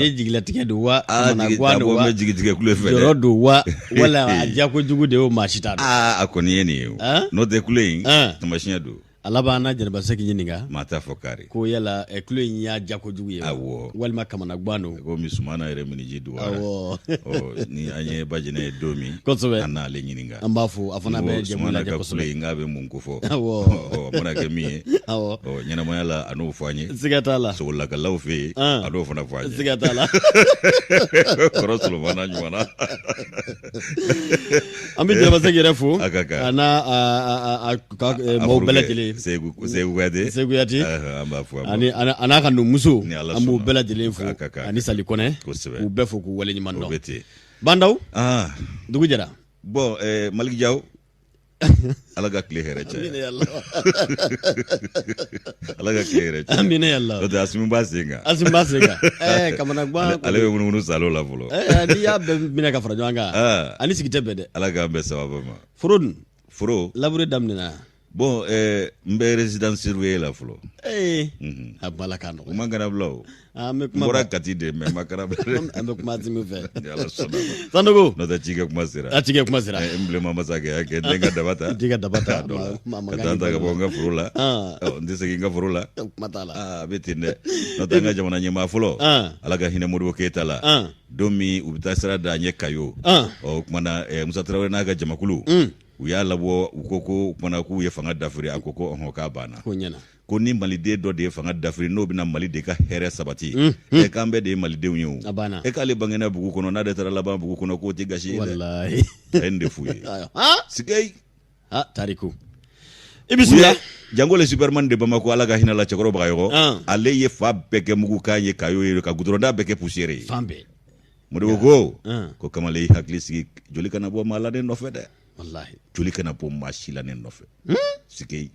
ye jigilatigɛ don wa mana guan don wa jigitigɛ kule fɛ jɔrɔ don wa wala a jako jugu de o maa si t'a dɔn a kɔni ye nin ye n'o tɛ kule in tamasiɲɛ don ala b'an na Jɛnɛba Sɛki ɲininka maa t'a fɔ kari ko yala kule in y'a jako jugu ye walima kamana guan don ko misumana yɛrɛ miniji don ni an ye Bajinɛ ye don min kosɛbɛ an n'ale ɲininka an b'a fɔ a fana bɛ jɛmu lajɛ kosɛbɛ kule in k'a bɛ mun ko fɔ a mana kɛ min ye ɲɛnamaya la a n'o fɔ an ye siga t'a la sogolakalaw fɛ yen a n'o fana fɔ an ye siga t'a la kɔrɔ Solomana ɲumanna an bɛ Jɛnɛba Sɛki yɛrɛ fo a n'a maaw bɛɛ lajɛlen Segu Kuyate an b'a fɔ a n'a ka numuso an b'u bɛɛ lajɛlen fo ani Sali Kɔnɛ k'u bɛɛ fo k'u wale ɲuman dɔn Bandaw dugu jɛra bon Maliki Diaw ala ka tile hɛrɛ caya ala ka tile hɛrɛ caya amina yalla o tɛ Asimi b'a sen kan kamana guan ale bɛ munumunu salo la fɔlɔ n'i y'a bɛɛ minɛ ka fara ɲɔgɔn kan ani sigi tɛ bɛɛ dɛ ala k'an bɛɛ sababa ma foro labure daminɛna bon n bɛ résidence surveillée la fɔlɔ a bala ka nɔgɔ o man kana bila o n bɔra Kati de mais ma kana bila an bɛ kuma Asimi fɛ ala sɔnna ma Sandogo n'o tɛ cikɛ kuma sera n bilenma masakɛ y'a kɛ n ka daba ta ka taa ta ka bɔ n ka foro la n tɛ segin n ka foro la kuma t'a la a bɛ ten dɛ n'o tɛ n ka jamana ɲɛmaa fɔlɔ ala ka hinɛ Modibo Keyita la don min u bɛ taa sira da ɲɛ Kayo o kumana Musa Tarawele n'a ka jamakulu u y'a labɔ u ko kumana k'u ye fanga dafiri a ko k'a banna ko ni maliden dɔ de ye fanga dafiri n'o bɛna Mali de ka hɛrɛ sabati k'an bɛɛ de ye malidenw ye o k'ale bangena bugu kɔnɔ n'a de taara laban bugu kɔnɔ k'o tɛ gasi ye dɛ a ye nin de f'u ye Sikei tariku i bisimila Jango le Superman de Bamako ala ka hinɛ la cɛkɔrɔba Bagayɔkɔ ale ye fa bɛɛ kɛ mugu k'a ye Kayo ye ka goudron bɛɛ kɛ poussière ye fan bɛɛ Modibo ko Kamalen y'i hakili sigi joli kana bɔ maa la ne nɔfɛ dɛ joli kana bɔ maa si la ne nɔfɛ Sikei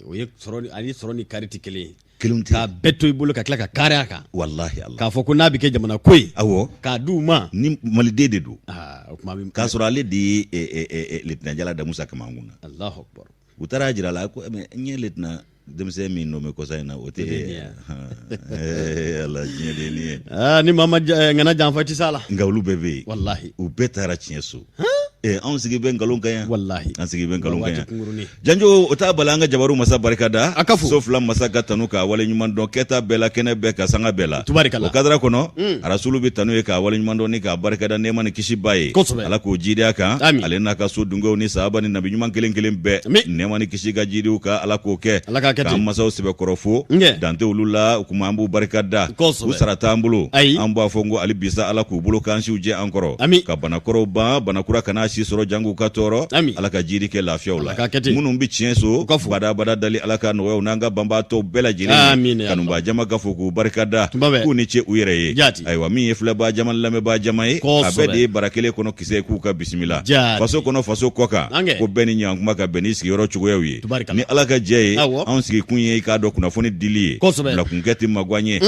o ye sɔrɔ ni kari tɛ kelen ye k'a bɛɛ to i bolo ka tila ka kari a kan wallahi Allah k'a fɔ ko n'a bɛ kɛ jamana ko ye k'a di u ma ni maliden de don k'a sɔrɔ ale de ye lieutenant Jala Damusa Kamankun na Allahu Akbar u taara jira la ko n ye lieutenant denmisɛn min nommé kɔsa in na o tɛ ala diɲɛ de nin ye ni mama ngana janfa tɛ s'a la nka olu bɛɛ bɛ yen wallahi u bɛɛ taara tiɲɛ so anw sigi bɛ nkalon kan yan wallahi an sigi bɛ nkalon kan yan Janjo o t'a bali an ka jabaru masa barika da so fila masa ka tanu ka wale ɲuman dɔn kɛta bɛɛ la kɛnɛ bɛɛ ka sanga bɛɛ la o kadara kɔnɔ arasulu bɛ tanu ye ka wale ɲuman dɔn ni ka barika da nɛɛma ni kisi ba ye ala k'o jidenya kan ale n'a ka so dunkew ni sahaba ni nabi ɲuman kelen kelen bɛɛ nɛɛma ni kisi ka jidiw ka ala k'o kɛ k'an masaw sɛbɛkɔrɔ fo dante olu la kuma an b'u barika da u sara t'an bolo an b'a fɔ n ko ali bisa ala k'u bolo k'an siw jɛ an kɔrɔ ka banakɔrɔw ban banakura kana si sɔrɔ jangu ka tɔɔrɔ ala ka jiri kɛ lafiyaw la minnu bɛ tiɲɛ so badabada dali ala ka nɔgɔyaw n'an ka banbaatɔ bɛɛ lajɛlen kanuba jama ka fɔ k'u barika da k'u ni ce u yɛrɛ ye ayiwa min ye filɛbaa jama lamɛnbaa jama ye a bɛɛ de ye bara kelen kɔnɔ kisɛ k'u ka bisimila faso kɔnɔ faso kɔ kan ko bɛɛ ni ɲankuma ka bɛn ni sigiyɔrɔ cogoyaw ye ni ala ka jɛ ye anw sigi kun ye k'a dɔn kunnafoni dili ye bilakunkɛ tɛ magan ye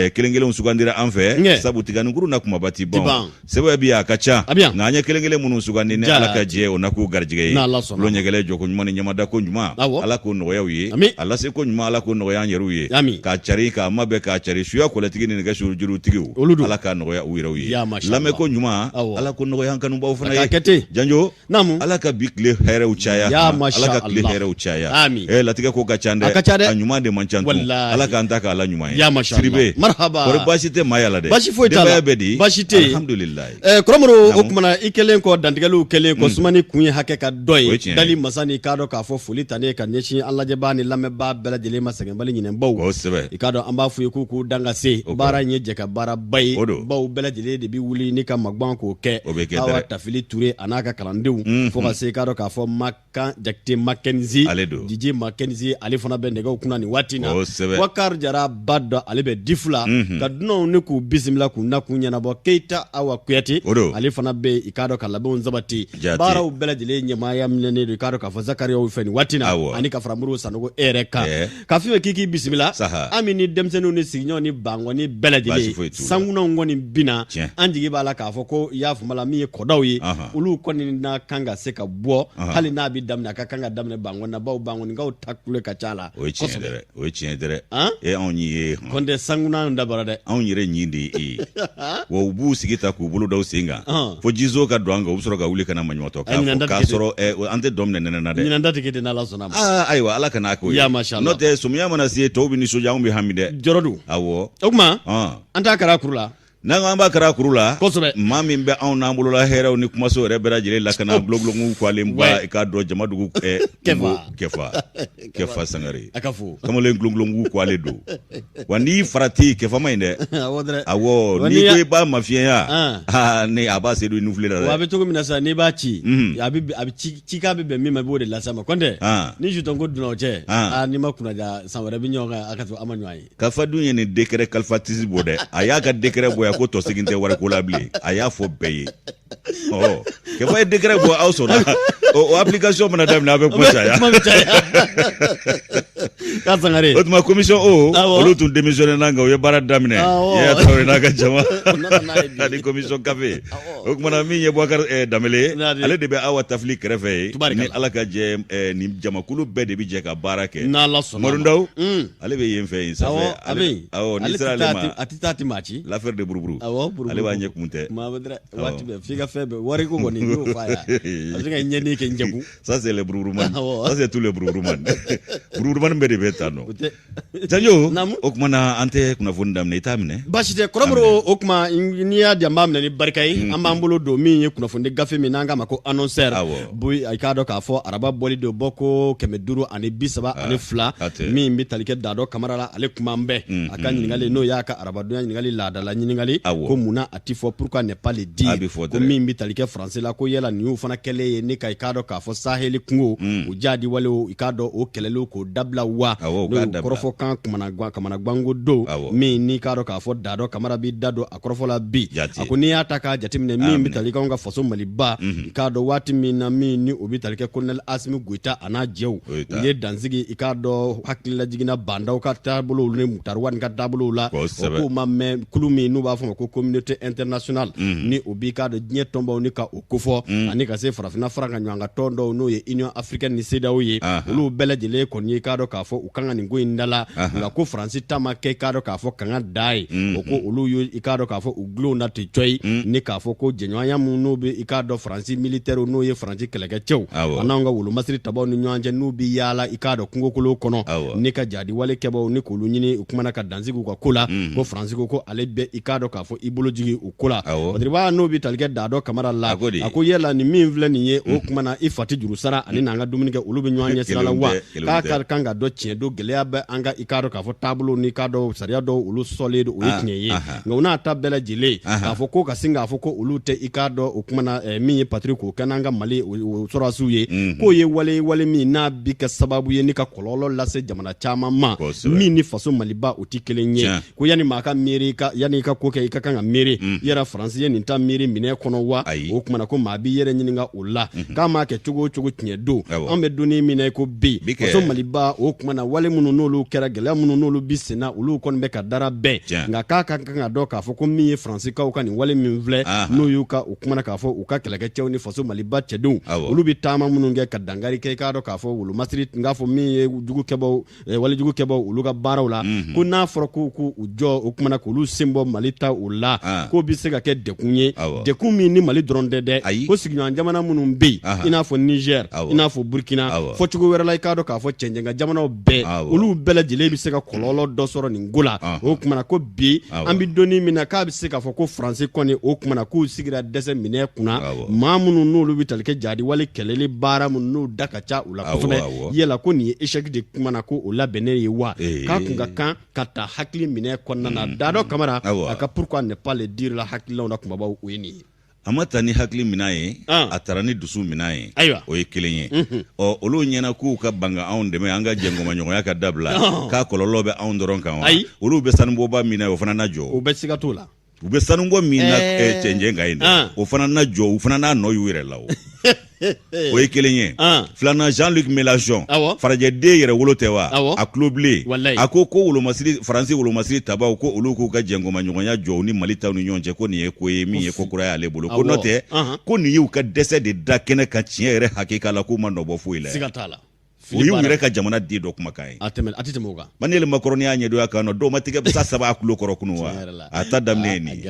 kelen kelenw sugandira an fɛ sabu tiganikuru na kumaba ti ban sɛbɛn bi a ka ca nka an ye kelen kelen minnu sugandi ni ala ka jɛ o na k'u garijɛgɛ ye ulo ɲɛgɛlɛ jɔ ko ɲuman ni ɲamada ko ɲuman ala k'o nɔgɔyaw ye a lase ko ɲuman ala k'o nɔgɔya an yɛrɛw ye k'a cari k'a mabɛn k'a cari suya kɔlɛtigi ni nɛgɛso jurutigiw ala k'a nɔgɔya u yɛrɛw ye lamɛn ko ɲuman ala k'o nɔgɔya an kanubaw fana ye Janjo ala ka bi tile hɛrɛw caya ala ka tile hɛrɛw caya latigɛ ko ka ca dɛ a ɲuman de man ca ala k'an ta k'a la ɲuman ye Siribe kɔri baasi tɛ maa yala dɛ baasi foyi t'a la bɛ di baasi tɛ alhamdulilayi Kɔrɔmɔrɔ o kumana i kelen kɔ dantigɛliw kelen kɔ sumani kun ye hakɛ ka dɔ ye dali masa ni k'a dɔn k'a fɔ foli ta ne ka ɲɛsin an lajɛbaa ni lamɛnbaa bɛɛ lajɛlen ma sɛgɛnbali ɲinɛnbaw i k'a dɔn an b'a fɔ ye k'u dan ka se baara in ye jɛ ka baaraba ye baw bɛɛ lajɛlen de bɛ wuli ni ka magban k'o kɛ Awa Tafili Ture a n'a ka kalandenw fo ka se k'a dɔn k'a fɔ Makan Jakite Makenzi Dj Makenzi ale fana bɛ nɛgɛw kunna nin waati na Wakar Jara ba dɔ ale bɛ difu la ka dunanw ni k'u bisimila k'u na k'u ɲɛnabɔ Keyita Awa Kuyate ale fana bɛ i k'a dɔn ka labɛnw sabati wati baaraw bɛɛ lajɛlen ɲɛmaaya minɛnen don i k'a dɔn k'a fɔ zakariyaw fɛ nin waati na ani ka fara Modibo Sanogo e yɛrɛ kan ka f'i ye k'i bisimila an min ni denmisɛnninw ni sigiɲɔgɔnw ni bangɔni bɛɛ lajɛlen sankunanw kɔni bina an jigi b'a la k'a fɔ ko i y'a faamu la min ye kɔdaw ye olu kɔni na kan ka se ka bɔ hali n'a bɛ daminɛ a ka kan ka daminɛ bangɔni na baw bangɔnikaw ta kule ka ca la o ye tiɲɛ dɛ anw ye kɔntɛ sankunan dabara dɛ anw yɛrɛ ɲin de ye wa u b'u sigi ta k'u bolo daw sen kan fo jizo ka don an kan u bɛ sɔrɔ ka wuli ka na maɲumatɔ k'a sɔrɔ an tɛ dɔ minɛ nɛnɛ na dɛ ɲinan datigi de n'Ala sɔnna ma ayiwa Ala kana k'o ye n'o tɛ samiya mana se tɔw bɛ nisɔndiya anw bɛ hami dɛ jɔrɔ don awɔ o tuma an t'a kɛra kuru la n'an an b'a kɛra kuru la kosɛbɛ maa min bɛ anw n'an bolola hɛrɛw ni kumaso yɛrɛ bɛɛ lajɛlen lakana bulonbulonw k'alen ba i k'a dɔn Jamadugu Kɛfa Sangare a ka fo kamalen bulonbulonw k'alen don wa n'i farati Kɛfa ma ɲi dɛ awɔ n'i ko i b'a mafiyɛnya ne a b'a se don i nufile la dɛ wa a bɛ cogo min na sa n'i b'a ci a bɛ cikan bɛ bɛn min ma i b'o de lase ma kɔntɛ ni juton ko donna o cɛ n'i ma kunnaja san wɛrɛ bɛ ɲɔgɔn kan a ka to an ma ɲɔgɔn ye Kalifa dun ye nin décret kalifatisi bɔ dɛ a y'a ka décret bɔ ko tɔ segin tɛ wari ko la bilen a y'a fɔ bɛɛ ye Kɛfa ye décret bɔ aw sɔnna o application mana daminɛ a bɛ ko caya k'a Sangare o tuma commission olu tun démissionné na nka u ye baara daminɛ Yaya Traoré n'a ka jama ani commission café o kumana min ye Boubacar Dembélé ale de bɛ Awa Tafili kɛrɛfɛ ye ni Ala ka jɛ nin jamakulu bɛɛ de bɛ jɛ ka baara kɛ Madu Ndaw ale bɛ yen fɛ yen sanfɛ n'i sera ale ma a tɛ taa ti maa ci l'affaire de buruburu ale b'a ɲɛ kun tɛ waati bɛɛ f'i ka fɛn bɛɛ wari ko kɔni y'o f'a ye a bɛ se ka ɲɛni kɛ njɛgu ça c'est les buruburuman ça c'est tous les buruburuman buruburuman bɛɛ de bɛ tan nɔ Janjo o kuma na an tɛ kunnafoni daminɛ i t'a minɛ baasi tɛ Kɔrɔbɔrɔ o kuma n'i y'a di an b'a minɛ ni barika ye an b'an bolo don min ye kunnafoni gafe min n'an k'a ma ko annonceur i k'a dɔn k'a fɔ araba bɔli don bɔ ko 532 min bɛ tali kɛ Dado Kamara la ale kuma an bɛɛ a ka ɲininkali n'o y'a ka arabadonya ɲininkali laadala ɲininkali ko munna a ti fɔ pourquoi ne pas le dire ko min bɛ tali kɛ français la ko yala nin y'o fana kɛlen ye ne ka i k'a dɔn k'a fɔ Saheli kungo o jadi walew i k'a dɔn o kɛlɛliw k'o dabila wa kɔrɔfɔkan kamana gwango do min n'i k'a dɔn k'a fɔ Dado Kamara b'i da don a kɔrɔfɔ la bi a ko n'i y'a ta k'a jateminɛ min bɛ tali kɛ anw ka faso Maliba i k'a dɔn waati min na min ni o bɛ tali kɛ Colonel Asimi Goita a n'a jɛw u ye dansigi i k'a dɔn hakililajiginna bandaw ka taabolow ni Mutari Wade ka taabolow la o k'o ma mɛn kulu min n'u b'a fɔ ma ko communauté internationale ni o b'i k'a dɔn diɲɛ tɔnbaw ni ka o kofɔ ani ka se farafinna fara ka ɲɔgɔn ka tɔn dɔw n'o ye Union africaine ni CEDEAO ye olu bɛɛ lajɛlen kɔni ye k'a dɔn k'a fɔ u kan ka nin ko in dala nka ko Faransi ta ma kɛ k'a dɔn k'a fɔ kanga da ye o ko olu ye i k'a dɔn k'a fɔ u gulonw na ten coyi ni k'a fɔ ko jɛɲɔgɔnya minnu n'u bɛ i k'a dɔn Faransi militaire n'o ye Faransi kɛlɛkɛcɛw a n'anw ka wolomasiri tabaw ni ɲɔgɔn cɛ n'u bɛ yaala i k'a dɔn kungokolo kɔnɔ ni ka jadi wale kɛbaw ni k'olu ɲini u kumana ka dansigi u ka ko la ko Faransi ko ale bɛ i k'a dɔn k'a fɔ i bolo jigi u ko la Badiriba n'o bɛ tali kɛ Dado Kamara la a ko yala ni min filɛ nin ye o kumana i fati juru sara ani n'an ka dumuni kɛ olu bɛ ɲɔgɔn ɲɛ sira la wa k'a kan ka dɔn tiɲɛ don gɛlɛya bɛ an ka i k'a dɔn k'a fɔ taabolo ni k'a dɔn sariya dɔw olu sɔlen don o ye tiɲɛ ye nka u n'a ta bɛɛ lajɛlen k'a fɔ ko ka sin k'a fɔ ko olu tɛ i k'a dɔn o kumana min ye Patrik k'o kɛ n'an ka Mali o sɔrɔsiw ye k'o ye wale min n'a bi kɛ sababu ye ni ka kɔlɔlɔ lase jamana caman ma min ni faso Maliba o tɛ kelen ye ko yanni maa ka miiri yanni i ka ko kɛ i ka kan ka miiri i yɛrɛ Faransi ye nin ta miiri minɛ kɔnɔ wa o kumana ko maa b'i yɛrɛ ɲininka o la k'a m'a kɛ cogo o cogo tiɲɛ don an bɛ donni min na i ko bi faso Maliba o kumana wale minnu n'olu kɛra gɛlɛya minnu n'olu bi sen na olu kɔni bɛ ka dara bɛɛ nka k'a ka kan ka dɔn k'a fɔ ko min ye Faransikaw ka nin wale min filɛ n'o y'u ka u kumana k'a fɔ u ka kɛlɛkɛcɛw ni faso Maliba cɛdenw olu bi taama minnu kɛ ka dangari kɛ i k'a dɔn k'a fɔ wolomasiri k'a fɔ min ye walijugukɛbaw olu ka baaraw la ko n'a fɔra k'u jɔ o kumana k'olu sen bɔ Mali ta o la k'o bi se ka kɛ dekun ye dekun min ni Mali dɔrɔn tɛ dɛ ko sigiɲɔgɔn jamana minnu bɛ yen i n'a fɔ Niger i n'a fɔ Burkina fɔ cogo wɛrɛ la i k'a dɔn k'a fɔ cɛncɛnka jamanaw bɛɛ olu bɛɛ lajɛlen bɛ se ka kɔlɔlɔ dɔ sɔrɔ nin ko la o kumana ko bi an bɛ donni min na k'a bɛ se k'a fɔ ko Faransi kɔni o kumana k'u sigira dɛsɛ minɛ kunna maa minnu n'olu bɛ tali kɛ jadi wale kɛlɛli baara minnu n'u da ka ca u la kosɛbɛ yala ko nin ye échec de kumana ko o labɛnnen ye wa k'a kun ka kan ka ta hakili minɛ kɔnɔna na Dado Kamara a ka pourquoi ne pas le dire la hakililaw na kumabaw o ye nin ye a ma taa ni hakili minɛ ye a taara ni dusu minɛ ye o ye kelen ye olu ɲɛna k'u ka banga anw dɛmɛ an ka jɛngɔmaɲɔgɔnya ka dabila k'a kɔlɔlɔ bɛ anw dɔrɔn kan wa olu bɛ sanubɔba min na o fana na jɔ o bɛ siga t'o la u bɛ sanubɔ min na cɛncɛn kan yen dɛ o fana na jɔ u fana n'a nɔ y'u yɛrɛ la o o ye kelen ye filanan Jean-Luc Mélenchon farajɛden yɛrɛ wolo tɛ wa a tulo bilen a ko wolomasiri Faransi wolomasiri tabaw ko olu k'u ka jɛngoma ɲɔgɔnya jɔ ni Mali taw ni ɲɔgɔn cɛ ko nin ye ko ye min ye ko kura y'ale bolo ko n'o tɛ ko nin y'u ka dɛsɛ de da kɛnɛ kan tiɲɛ yɛrɛ hakika la k'u ma nɔ bɔ foyi la o y'u yɛrɛ ka jamana di dɔ kumakan ye a tɛ tɛmɛ o kan Manuel Macron y'a ɲɛdɔnya kan nɔ dɔw ma tigɛ sa saba a kulo kɔrɔ kunu wa a ta daminɛ nin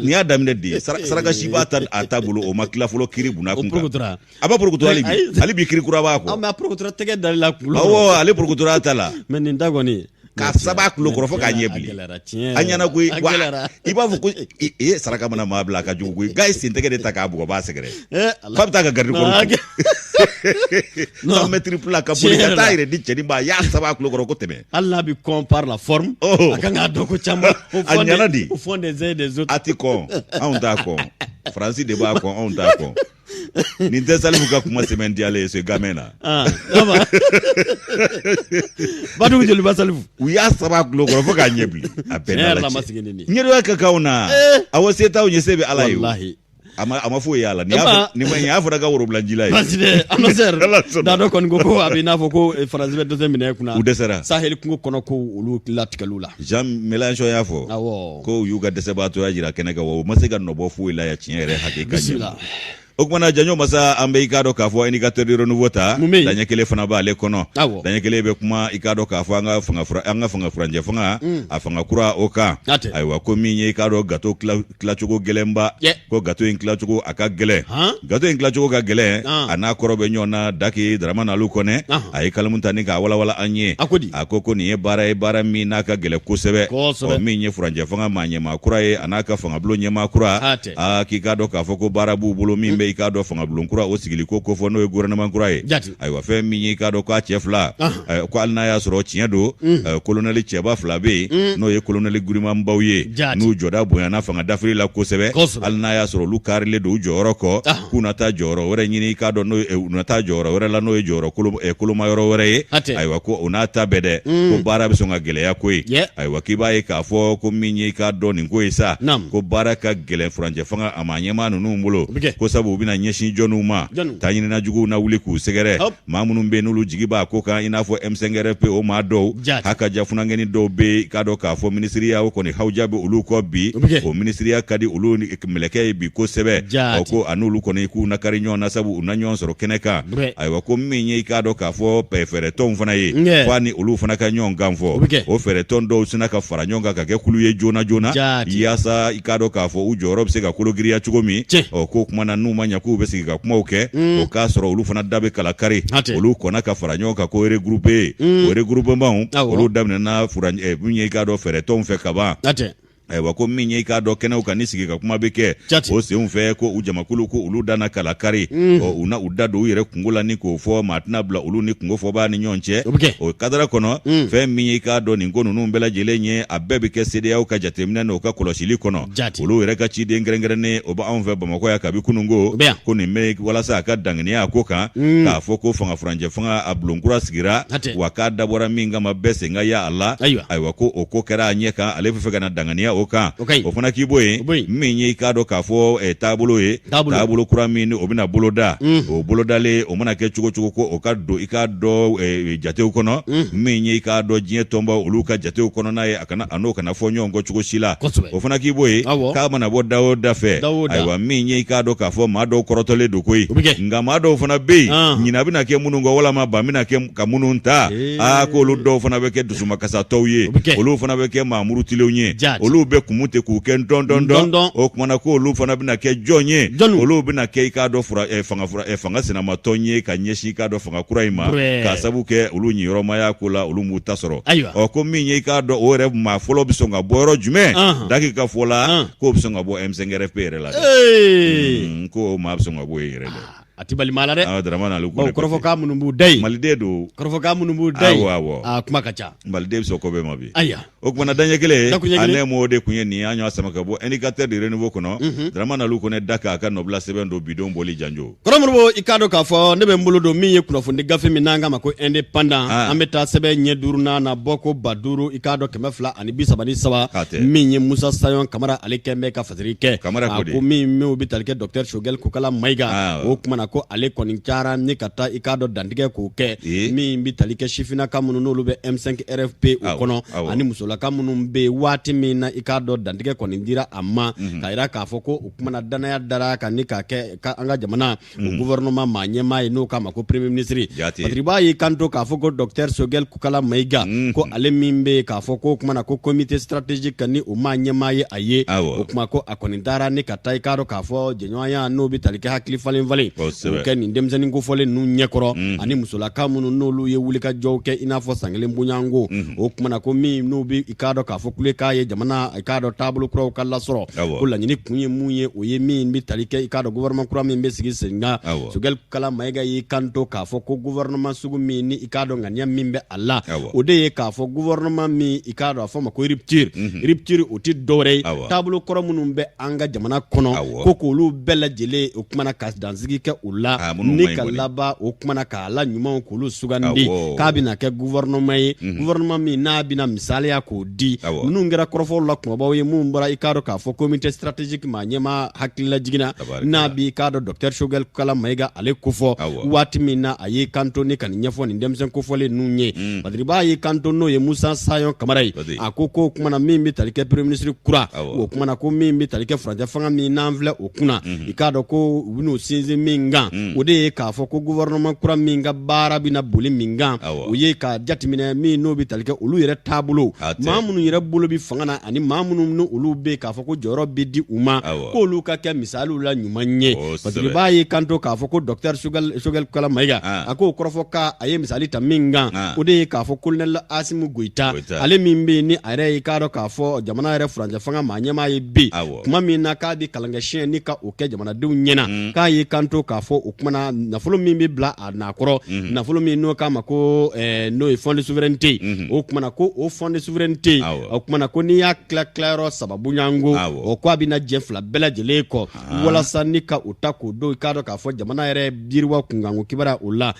nin y'a daminɛ de saraka si b'a ta bolo o ma tila fɔlɔ kiri bunna kun kan a b'a porokoto hali bi kiri kura b'a kɔ mais a porokotora tɛgɛ dalila kulo awɔ ale porokotora ta la mais nin da kɔni k'a saba kulo kɔrɔ fo k'a ɲɛ bilen a ɲɛna koyi wa i b'a fɔ ko saraka mana maa bila a ka jugu koyi gars ye sen tɛgɛ de ta k'a bugɔ b'a sɛgɛrɛ fa bɛ taa ka garidi kɔrɔ 100 mètres plat ka boli ka taa yɛrɛ di cɛnin ma a y'a saba kulo kɔrɔ ko tɛmɛ hali n'a bɛ kɔn par la forme a kan k'a dɔn ko caman a ɲɛna de au fond des uns et des autres a ti kɔn anw t'a kɔn Faransi de b'a kɔn anw t'a kɔn nin tɛ Salifu ka kuma sɛbɛn diyalen ce gamin na Badou Jeliba Salifu u y'a saba kulo kɔrɔ fo k'a ɲɛ bilen a bɛɛ n'a la cɛ ɲɛdɔya ka k'anw na awɔ se t'aw ɲɛ se bɛ Ala ye a ma foyi y'a la nin y'a fɔra ka worobilanjila ye parce que annonceur da dɔ kɔni ko a bɛ i n'a fɔ ko Faransi bɛ dɛsɛ minɛ kunna u dɛsɛra Sahel kungo kɔnɔ ko olu latigɛliw la Jean Mélenchon y'a fɔ ko u y'u ka dɛsɛbaatɔya jira kɛnɛ kan wa u ma se ka nɔbɔ foyi la ya tiɲɛ yɛrɛ hakika ɲɛ o kumana janyo masa an bɛ i k'a dɔn k'a fɔ indicateur de renouveau ta daɲɛ kelen fana b'ale kɔnɔ daɲɛ kelen bɛ kuma i k'a dɔn k'a fɔ an ka fanga furanjɛ fanga a fanga kura o kan ayiwa ko min ye i k'a dɔn gateau tilacogo gɛlɛnba ko gateau in tilacogo a ka gɛlɛn gateau in tilacogo ka gɛlɛn a n'a kɔrɔ bɛ ɲɔgɔn na Daki Daramani Alu Kɔnɛ a ye kalamu ta ni k'a walawala an ye a ko nin ye baara min n'a ka gɛlɛn kosɛbɛ min ye furanjɛ fanga maa ɲɛmaa kura ye a n'a ka fangabulon ɲɛmaa kura k'i k'a dɔn k'a fɔ ko baara b'u bolo min bɛ i k'a dɔn fangabulon kura o sigili ko fɔ n'o ye gouvernement kura ye ayiwa fɛn min ye i k'a dɔn k'a cɛ fila ko hali n'a y'a sɔrɔ tiɲɛ don colonel cɛba fila bɛ yen n'o ye colonel Gurimanbaw ye n'u jɔda bonyana fanga dafiri la kosɛbɛ hali n'a y'a sɔrɔ olu karilen don u jɔyɔrɔ kɔ k'u na taa jɔyɔrɔ wɛrɛ ɲini i k'a dɔn u na taa jɔyɔrɔ wɛrɛ la n'o ye jɔyɔrɔ kolomayɔrɔ wɛrɛ ye ayiwa ko o n'a ta bɛɛ dɛ ko baara bɛ sɔn ka gɛlɛya ko ye ayiwa k'i b'a ye k'a fɔ ko min ye i k'a dɔn nin ko ye sa ko baara ka gɛlɛn furanjɛ fanga a ma ɲɛmaa ninnu bolo ko sabu u bɛna ɲɛsin jɔnniw ma taa ɲinina juguw na wuli k'u sɛgɛrɛ maa minnu bɛ yen n'olu jigi b'a ko kan i n'a fɔ M5RP o maa dɔw hakaja funangɛni dɔw bɛ yen k'a dɔn k'a fɔ minisiriya o kɔni hawuja bɛ olu kɔ bi o minisiriya ka di olu mɛlɛkɛ ye bi kosɛbɛ ko a n'olu kɔni k'u nakari ɲɔgɔn na sabu u na ɲɔgɔn sɔrɔ kɛnɛ kan ayiwa ko min ye i k'a dɔn k'a fɔ fɛɛrɛ tɔnw fana ye f'a ni olu fana ka ɲɔgɔn kan fɔ o fɛɛrɛ tɔn dɔw sina ka fara ɲɔgɔn kan ka kɛ kulu ye joona joona yaasa i k'a dɔn k'a fɔ u jɔyɔrɔ bɛ se ka kologiriya cogo min ko kuma na n'u ma ɲɛ k'u bɛ sigi ka kumaw kɛ o k'a sɔrɔ olu fana da bɛ kalakari olu kɔnna ka fara ɲɔgɔn kan ko regrouper o regroupement olu daminɛna min ye i k'a dɔn fɛɛrɛ tɔnw fɛ ka ban ayiwa ko min ye i k'a dɔn kɛnɛw kan ni sigi ka kuma bɛ kɛ o senw fɛ ko u jamakulu ko olu dana kalakari u na u da don u yɛrɛ kungo la ni k'o fɔ maa tɛna bila olu ni kungo fɔbaa ni ɲɔgɔn cɛ o kadara kɔnɔ fɛn min ye i k'a dɔn nin ko ninnu bɛɛ lajɛlen ye a bɛɛ bɛ kɛ CEDEAO ka jateminɛ n'o ka kɔlɔsili kɔnɔ olu yɛrɛ ka ciden kɛrɛnkɛrɛnnen o b'anw fɛ Bamakɔ yan kabi kunungo ko nin bɛ walasa a ka danganiya a ko kan k'a fɔ ko fanga furanjɛ fanga a bulonkura sigira wa k'a dabɔra min kama bɛɛ sen ka ya a la ayiwa ko o ko kɛra a ɲɛ kan ale bɛ fɛ ka na danganiya o kan o fana k'i bɔ yen min ye i k'a dɔn k'a fɔ taabolo ye taabolo kura min o bɛna boloda o bolodalen o mana kɛ cogo cogo ko o ka don i k'a dɔn jatew kɔnɔ min ye i k'a dɔn diɲɛ tɔnbaw olu ka jatew kɔnɔ n'a ye a n'o kana fɔ ɲɔgɔn kɔ cogo si la o fana k'i bɔ yen k'a mana bɔ da o da fɛ ayiwa min ye i k'a dɔn k'a fɔ maa dɔw kɔrɔtɔlen don koyi nka maa dɔw fana bɛ yen ɲina bɛna kɛ minnu kɔ walama ba bɛna kɛ ka minnu ta ko olu dɔw fana bɛ kɛ dusumakasatɔw ye olu fana bɛ kɛ maa murutilenw ye olu bɛ kumu tɛ k'u kɛ dɔn o kumana ko olu fana bɛna kɛ jɔn ye olu bɛna kɛ i k'a dɔn fanga sinamatɔn ye ka ɲɛsin i k'a dɔn fanga kura in ma k'a sabu kɛ olu ɲiyɔrɔmaya ko la olu m'u ta sɔrɔ ko min ye i k'a dɔn o yɛrɛ maa fɔlɔ bɛ sɔn ka bɔ yɔrɔ jumɛn Daki ka fɔ la k'o bɛ sɔn ka bɔ M5RP yɛrɛ la ko maa bɛ sɔn ka bɔ yen yɛrɛ dɛ atibali malade Dramana lu ko korofo ka munum bu day malide do korofo ka munum bu day kuma kacha malide so ko be mabi aya o kuma danye kele ane mo de kunye ni anyo asama ka bo indicateur de renouveau kono Dramana lu ko ne daka ka nobla sebendo bidon boli janjo koromro ikado ka fo ne be mbulu do mi ye kunafo ndi gafe mi nanga mako independent ameta sebe nye duruna na boko baduru ikado kemefla ani bisabani sawa mi ye Musa Sayon Kamara ale kembe ka fatrike ko mi obitalike Dr Shogel Kukala Maiga o kuma na ko ale koninchara ni kata ikado dandige ko ke mi bitalike shifina kamunu no lube M5 RFP ukono ani musola kamunu be wati mi na ikado dandige konindira amma kaira ka foko kuma na dana ya dara ka ni ka ke ka anga jamana gouvernement manyema ino kama ko premier ministre patriba yi kanto ka foko Dr Shogel Kukala Maiga ko ale mimbe ka foko kuma na ko comité stratégique ni o manyema ye aye o kuma ko akonindara ni kata ikado ka fo jenyoya no bitalike hakli falen vale ken ndemzani ko fole nu nyekoro ani musola kamunu no lu ye wulika jowke ina fo sangele mbunyango o kuma na ko mi no bi ikado ka fo kule ka ye jamana ikado tabulu kro kala soro kula nyini kunye munye o ye mi bitalike ikado gouvernement kura mi be sigi senga Shogel Kukala Maiga yi kanto ka fo ko gouvernement sugu mi ni ikado nganya mimbe alla o de ye ka fo gouvernement mi ikado afo mako rupture oti dore tabulu kro munum be anga jamana kono ko lu bella jele o kuma na kas danzigi ke ulla ni kalaba o kuma na kala nyuma ko lu sugandi kabina ke gouvernement mi na bina misali ya ko di nungera krofo la ko bawo mumbara ikado ka fo comité stratégique ma nyema hakila jigina na bi ikado Dr Shogel Kukala Maiga ale kufo wati mina ayi kanto ni kan nyefo ni ndemsen kufo le nunye badriba ayi kanto no ye Musa Sayon Kamara akoko kuma na mimi talike premier ministre kura o kuma na ko mimi talike franja fanga mi na envle okuna ikado ko winu sinzi minga ode ka fo ko gouvernement kura minga bara bina boli minga o ye ka jatimina mi no bi talike ulu yere tabulo mamunu yere bolo bi fanga na ani mamunu no ulu be ka fo ko joro bidi uma ko lu ka ke misalu la nyumanye patri baye kanto ka fo ko Dr Shogel Kukala Maiga ako korofo ka aye misali ta minga ode ka fo Colonel Asimu Goita ale mimbe ni are ikado ka fo jamana yere franja fanga manyema ye bi kuma mina ka di kalanga shen ni ka oke jamana du nyena ka ye kanto ka fo okuma na folo mimbe bla na koro na folo mi no kama ko no fond de souveraineté okuma na ko o fond de souveraineté okuma na ko ni ya claro sababu nyango o kwa bina jefla bela jele ko wala sanika utako do ikado ka fo jamana yere birwa kungango kibara ulla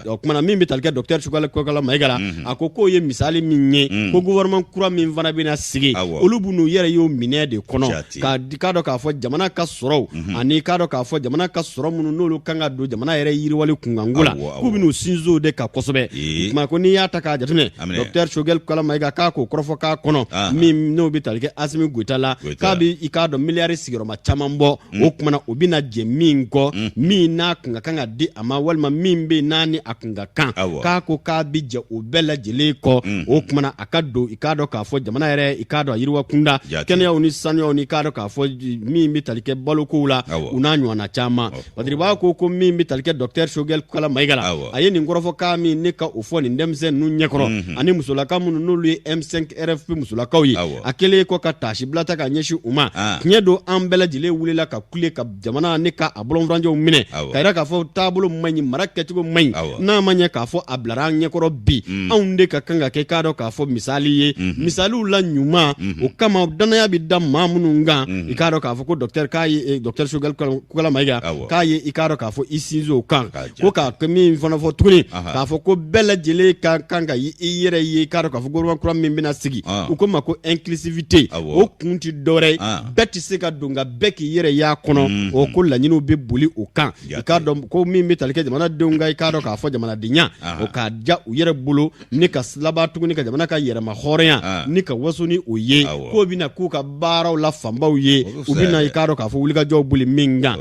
okuma na mimbe talke Dr Shogel Kukala Maiga akoko ye misali minye ko gouvernement kura min vana bina sigi olubunu yere yo mine de kono ka dikado ka fo jamana ka soro ani kado ka fo jamana ka soro munu nolu kanga do jamana yere yiriwali kungangula kubinu sinzo de ka kosobe ma ko ni yata ka jatune Dr Shogel Kukala Maiga ka ko krofo ka kono mi no bitalike Asimi Goita la ka bi ikado miliyari sigiro ma chamambo o kuma na obina je minko mi na kanga di ama walma mimbe nani akunga kan ka ko ka bi je obela jele ko o kuma na akado ikado ka fo jamana yere ikado yiriwa kunda kenya uni sanyo ni ikado ka fo mi bitalike baloko la unanyo na chama badriba ko mi bitalike Dr Shogel Kukala Maiga aye ni ngorofo ka mi ne ka ofo ni ndemse nu nyekoro ani musola ka munu no lu M5 RFP musola ka yi akele ko ka tashi blata ka nyeshi uma nyedo ambela jile wulela ka kule ka jamana ne ka abolon franjo mine kaira ka fo tabulo manyi marake tigo manyi na manya ka fo ablara nyekoro bi aunde ka kanga ke kado ka fo misali ye misalu la nyuma o kama dana ya bi dam mamunu nga ikado ka fo ko Dr Shogel Kukala Maiga kaye ikado ka fo isinzo kan ko ka kemi fona fo tukuni ka fo ko bela jele ka kanga yere ye ikado ka fo gorwa kura mimbina sigi o ko mako inclusivité o kunti dore beti seka dunga beki yere ya kono o ko la nyinu be buli o kan ikado ko mimbi talike jamana dunga ikado ka fo jamana dinya o ka ja u yere bulu ni ka slaba tukuni ka jamana ka yere ma horeya ni ka wasuni o ye ko bina ku ka baraw la famba o ye o bina ikado ka fo wulika jo buli minga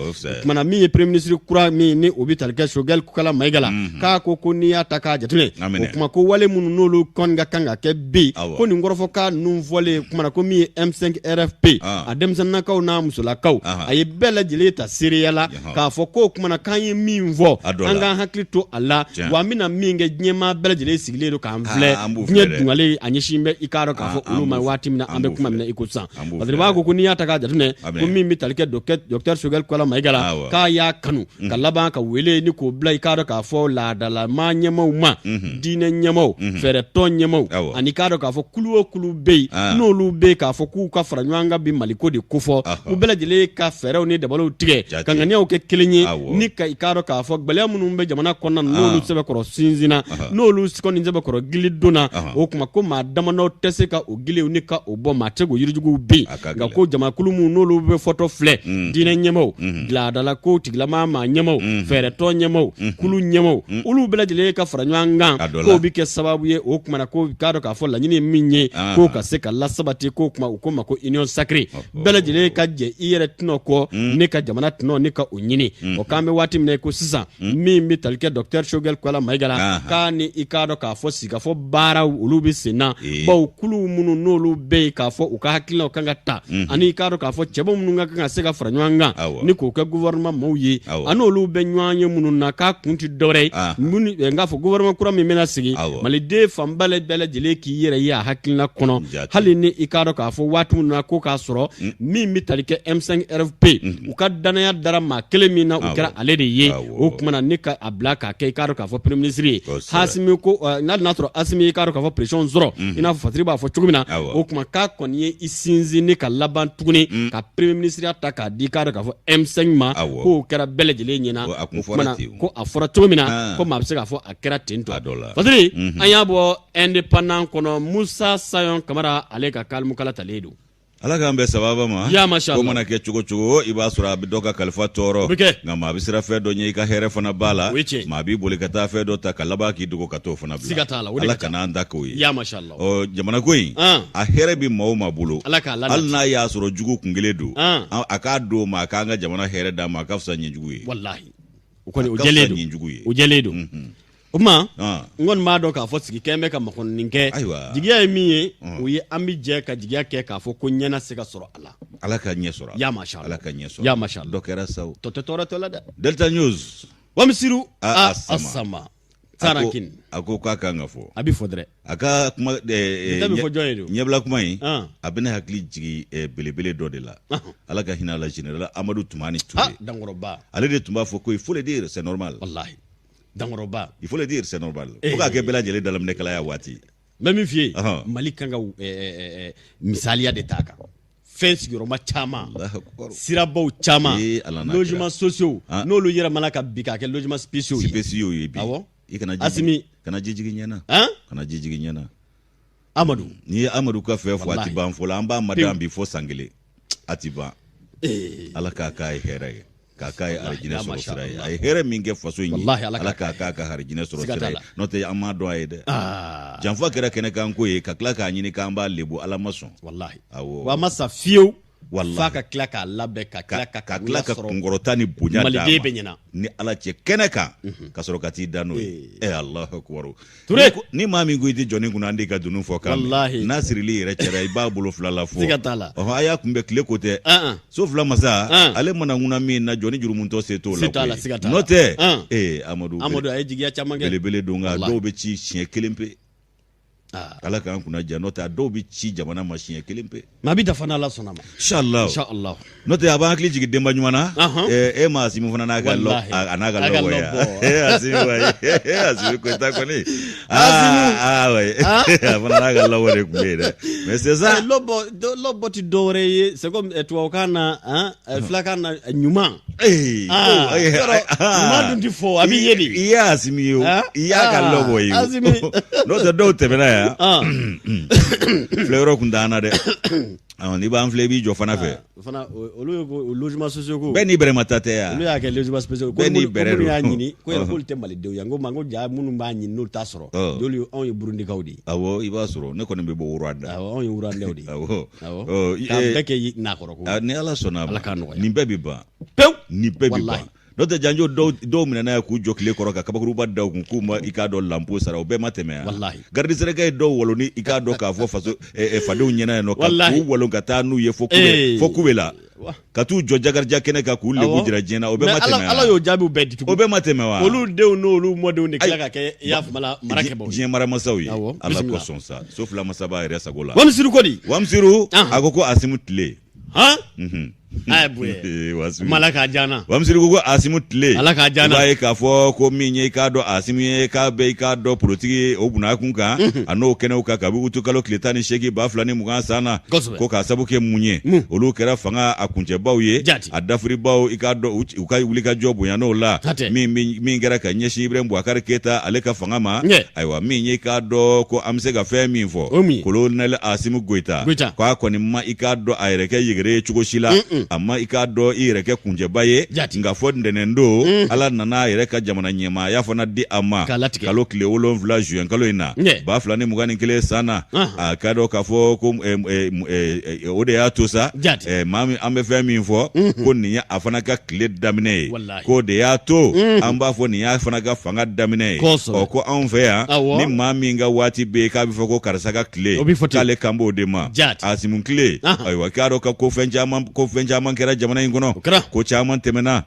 mana mi premier ministre kura mi ni o bitalike Shogel Kukala Maiga ka ko ni ataka jatune o kuma ko wale munu nolu konga kanga ke bi ko ni ngorofo ka nu vole kuma ko mi M5 RFP adem sanna ka na musula ka aye bela jileta seriala ka fo ko kuma na kan yi mi mvo anga haklito ala wa mina minge nyema bela jile sigle do kan vle nye dungale anyishimbe ikaro ka fo uluma wati mina ambe kuma mina ikusa badriba ko ni ataka jatune ko mi talike Dr Shogel Kukala Maiga ka ya kanu ka laban ka wele ni ko bla ikado ka fo la dala ma nyamaw ma dine nyamaw fere ton nyamaw ani kado ka fo kulu be no lu be ka fo ku ka faranyanga bi maliko de kufo u bela jele ka fere ni dabalo tige ka ngani o ke kelenye ni ka ikado ka fo gbele munu be jamana konna no lu sebe koro sinzina no lu sikoni sebe koro giliduna o kuma ko ma damano tese ka o gile ni ka o bo ma tego yirijugu be ga ko jama kulu mu no lu be photo fle dine nyamaw la dala ko tigla ma nyamaw fere to nyamaw kulu nyamaw ulu bela jele ka faranyanga ko bi ke sababu ye o kuma na ko kado ka fo la nyini minye ko ka se ka la sabati ko kuma ko ma ko union sacré bela jele ka je iyere tino ko ne ka jamana tino ne ka o nyini o kambe wati mne ko sisa mi mi talke docteur Shogel Kwala Maigala ka ni ikado ka fo sika fo bara ulu bi sena ba kulu munu nolu be ka fo u ka hakilo kanga ta ani ikado ka fo chebo munu nga ka se ka faranyanga ni ko ka gouvernement mawye anolu be nyanye munu na ka kunti dore munu nga fo gouvernement kura mi mena sigi mali de fambale bele jele ki yere ya hakilna kono hali ni ikado ka fo watu na ko ka soro mi mitalike M5 RFP u ka danaya dara ma kelemina u kera ale de ye o kuma na nika abla ka ke ikado ka fo premier ministre hasimi ko na natro asimi ikado ka fo pression zoro ina fo fatri ba fo chugumina o kuma ka konye isinzi ni ka laban tuguni ka premier ministre ataka di ikado ka fo M5 ma ko kera bele jele nyina ko afora chugumina ko ma ka fo akera tento fatri anyabo independent kono Musa Sayon Kamara ale ka kalmu kala taledo ala kan be sababa ma ya mashallah ko mana ke cugo iba sura bi doka kalfa toro ngama bi sira fe do nyi ka here fana bala ma bi boli kata fe do ta kalaba ki dugo kato fana bala ala kana anda ko ya mashallah o jamana ko a here bi mawo mabulo al na ya sura jugo kungele do aka do ma ka nga jamana here da ma ka fsa nyi jugo wallahi ko ni o jeledo Uma ngon ma do ka fo sigi kembe ka makon ninke jigiya miye uye ambi je ka jigiya ke ka fo ko nyana se ka soro ala ka nye soro ya mashallah ala ka nye soro ya mashallah dokera saw to tora to la da Delta News wamsiru asama tarakin ako ka nga fo abi fodre aka kuma nyebla kuma yi abina hakli jigi belebele do de la ala ka hina la general Amadou Toumani Touré dangoroba ale de tumba fo ko il faut le dire c'est normal wallahi dangoroba il faut le dire c'est normal pourquoi ke bela jele dalam nekala ya wati même fie mali kanga misalia de taka fence giro ma chama sirabaw chama logements sociaux no lo yera malaka bika ke logements spéciaux yi bi asimi kana jijigi nyana kana jijigi nyana Amadou ni Amadou ka fe fo atiba fo la amba madam bi fo sangele atiba ala ka kai here kaka ya arjine soro sirai ay here minge faso yi ala kaka harjine soro sirai note amma do ayde janfa kera kene kan ko ye kakla ka nyini kan ba lebu ala mason wallahi wa masa fiu wallahi ka klaka labbe ka klaka ngorotani bunya da malide ni ala che kene ka kasoro kati dano Allahu akbar ture ni mami nguiti joni kuna ndika dunu fo kam nasiri li rechere ibabulu flala fo aya kumbe kle kote so fla masa ale mana nguna mi na joni juru munto seto la note Amadou ay jigiya chamange bele donga do be ci chien kelempe ala kan kuna janota do bi ci jamana machine kelempe mabita fana la sonama inshallah note abankli jigi demba nyumana ma simu fana na ga lo anaga lo ya asimu wa asimu ko ta ko ni ouais fana na ga lo wore kubeda mais c'est ça lobo ti dore c'est comme toi kana flakana nyuma ma dundi fo abi yedi ya asimu yo ya ga lobo yo note do tebena Fleur kundana de ni ba anfle bi jo fana fe fana logement social ko beni bere matate ya lu ya ke logement social ko beni bere ya nyini ko ya ko te mali de yango mango ja munu ba nyini no ta soro doli on ye Burundi kawdi awo iba soro ne ko ne be bo Rwanda awo on ye Rwanda odi awo ta beke na ko ni ala sona ni bebi ba pew ni bebi ba note janjo do minana ya ku jokle koroka kabakuru ba daw kuma ikado lampo sara obe mateme wallahi gardi sereka do woloni ikado ka fo faso fado nyena no ka ku wolon kata nu ye fo kubela katu jojagar jakene ka ku lebu jira jena obe mateme ala yo jabi be ditu obe mateme wa olu de no olu mode ne kila ka ya mala marake bo je mara masawi ala ko son sa sauf la masaba resa gola wamsiru kodi wamsiru agoko asimu tle malaka jana wamsiri ko asimu tile alaka jana ba ka fo ko minye ka do asimu ye ka be ka do politiki o buna kunka ano kene ka kabu utukalo kletani sheki ba fulani mugan sana ko ka sabuke munye olu kera fanga akunje bawye adafri baw ikado ukai ulika jobu ya no la mi ngera ka nyeshi Ibrahim Boubacar Keita ale ka fanga ma aiwa minye ka do ko amse ga fe mi fo colonel Asimu Goita kwa ko ni ma ikado ayreke yigere chugo shila amma ikado ireke kunje baye nga fo ndenendo ala nana ireka jamana nyema ya fona di amma kalo kle wolon vla juin kalo ina ba fulani mugani kile sana akado ka fo ko ode ya tosa mami ambe fe mi fo ko niya afana ka kle damine ko de ya to amba fo niya afana ka fanga damine o ko anfe ya ni mami nga wati be ka bi fo ko karsa ka kle kale kambo de ma Asimu kle aywa kado ka ko fenja man kera jamana ingono ko chaman temena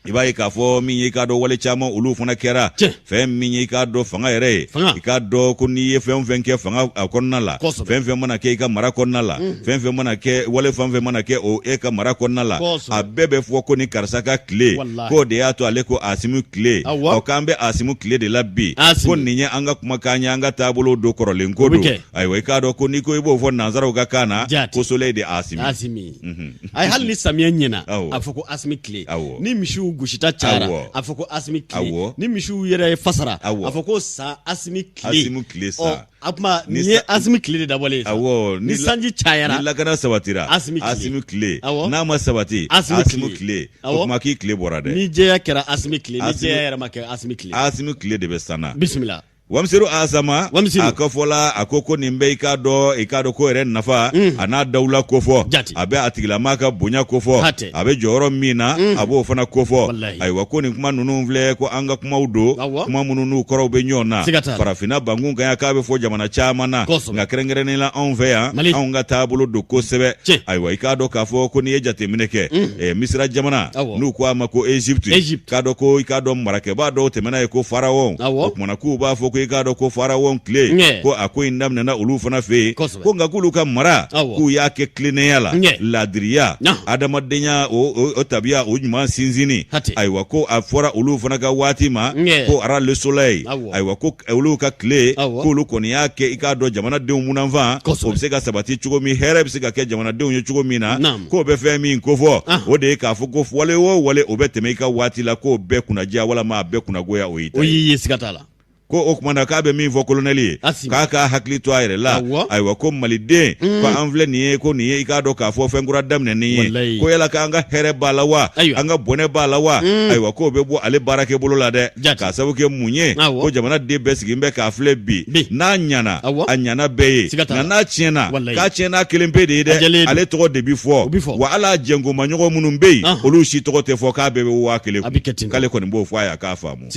ibai ka fo minye ka do wale chama ulu funa kera fem minye ka do fanga yere ka do ko ni fem ke fanga akonna la fem mana ke ka mara konna la fem mana ke wale fem mana ke o e ka mara konna la abebe fo ko ni karsa ka kle ko de ato ale ko Asimu kle o kambe Asimu kle de labbi ko ninya anga kuma kanya anga tabulo do korolen ko do ai ka do ko ni ko ibo fo nanzaro ga kana ko sole de Asimi ai halli samiyan nyina afoko Asimu kle ni mishu gushita chara afoko Asimu kle ni mishu yere fasara afoko sa Asimu kle sa apma ni Asimu kle da wale ni sanji chayara ni lagana sabatira Asimu kle na ma sabati Asimu kle kuma ki kle borade ni je ya kera Asimu kle ni je ya make Asimu kle de besana bismillah wamsiru asama akafola akoko nimbe ikado ko eren nafa ana daula kofo abe atigila maka bunya kofo abe joro mina abo fana kofo ay wakoni kuma nunu vle ko anga kuma udo kuma mununu koro be nyona farafina bangunga ya kabe fo jamana chama na nga kerengere ni la onvea onga tabulo do ko sebe ay wa ikado kafo ko ni ejate mineke misra jamana nu ko amako Egypt kado ko ikado marake ba do temena ko faraon kuma na ku ba fo ikado ko Farawon kle ko akoy ndam na ulu fana fe ko ngakulu ka mara ku yake kline yala ladriya adama denya o tabia o nyuma sinzini aywa ko afora ulu fana ka watima ko ara le soleil aywa ko ulu ka kle ko lu kon yake ikado jamana de munanva obsega sabati chugo mi hereb siga ke jamana de chugo mina ko be fe mi nkofo o de ka fuko wale wale obetemeka watila ko be kuna jia wala ma be kuna goya oita oyi sikatala ko okmana kabe mi vo coloneli kaka hakli to ayre la aywa ko malide ko anvle ni ko ni ikado ka fo fengura damne ni ko yala ka anga here balawa anga bone balawa aywa ko be bo ale barake bolola de ka sabuke munye ko jamana de besigimbe ka fle bi na nyana anyana be na chiena ka chiena kilimpe de ale to de bi fo wa ala jengo manyogo munumbe olu shi to te fo ka be wa kile kale ko ni bo fo ya ka famu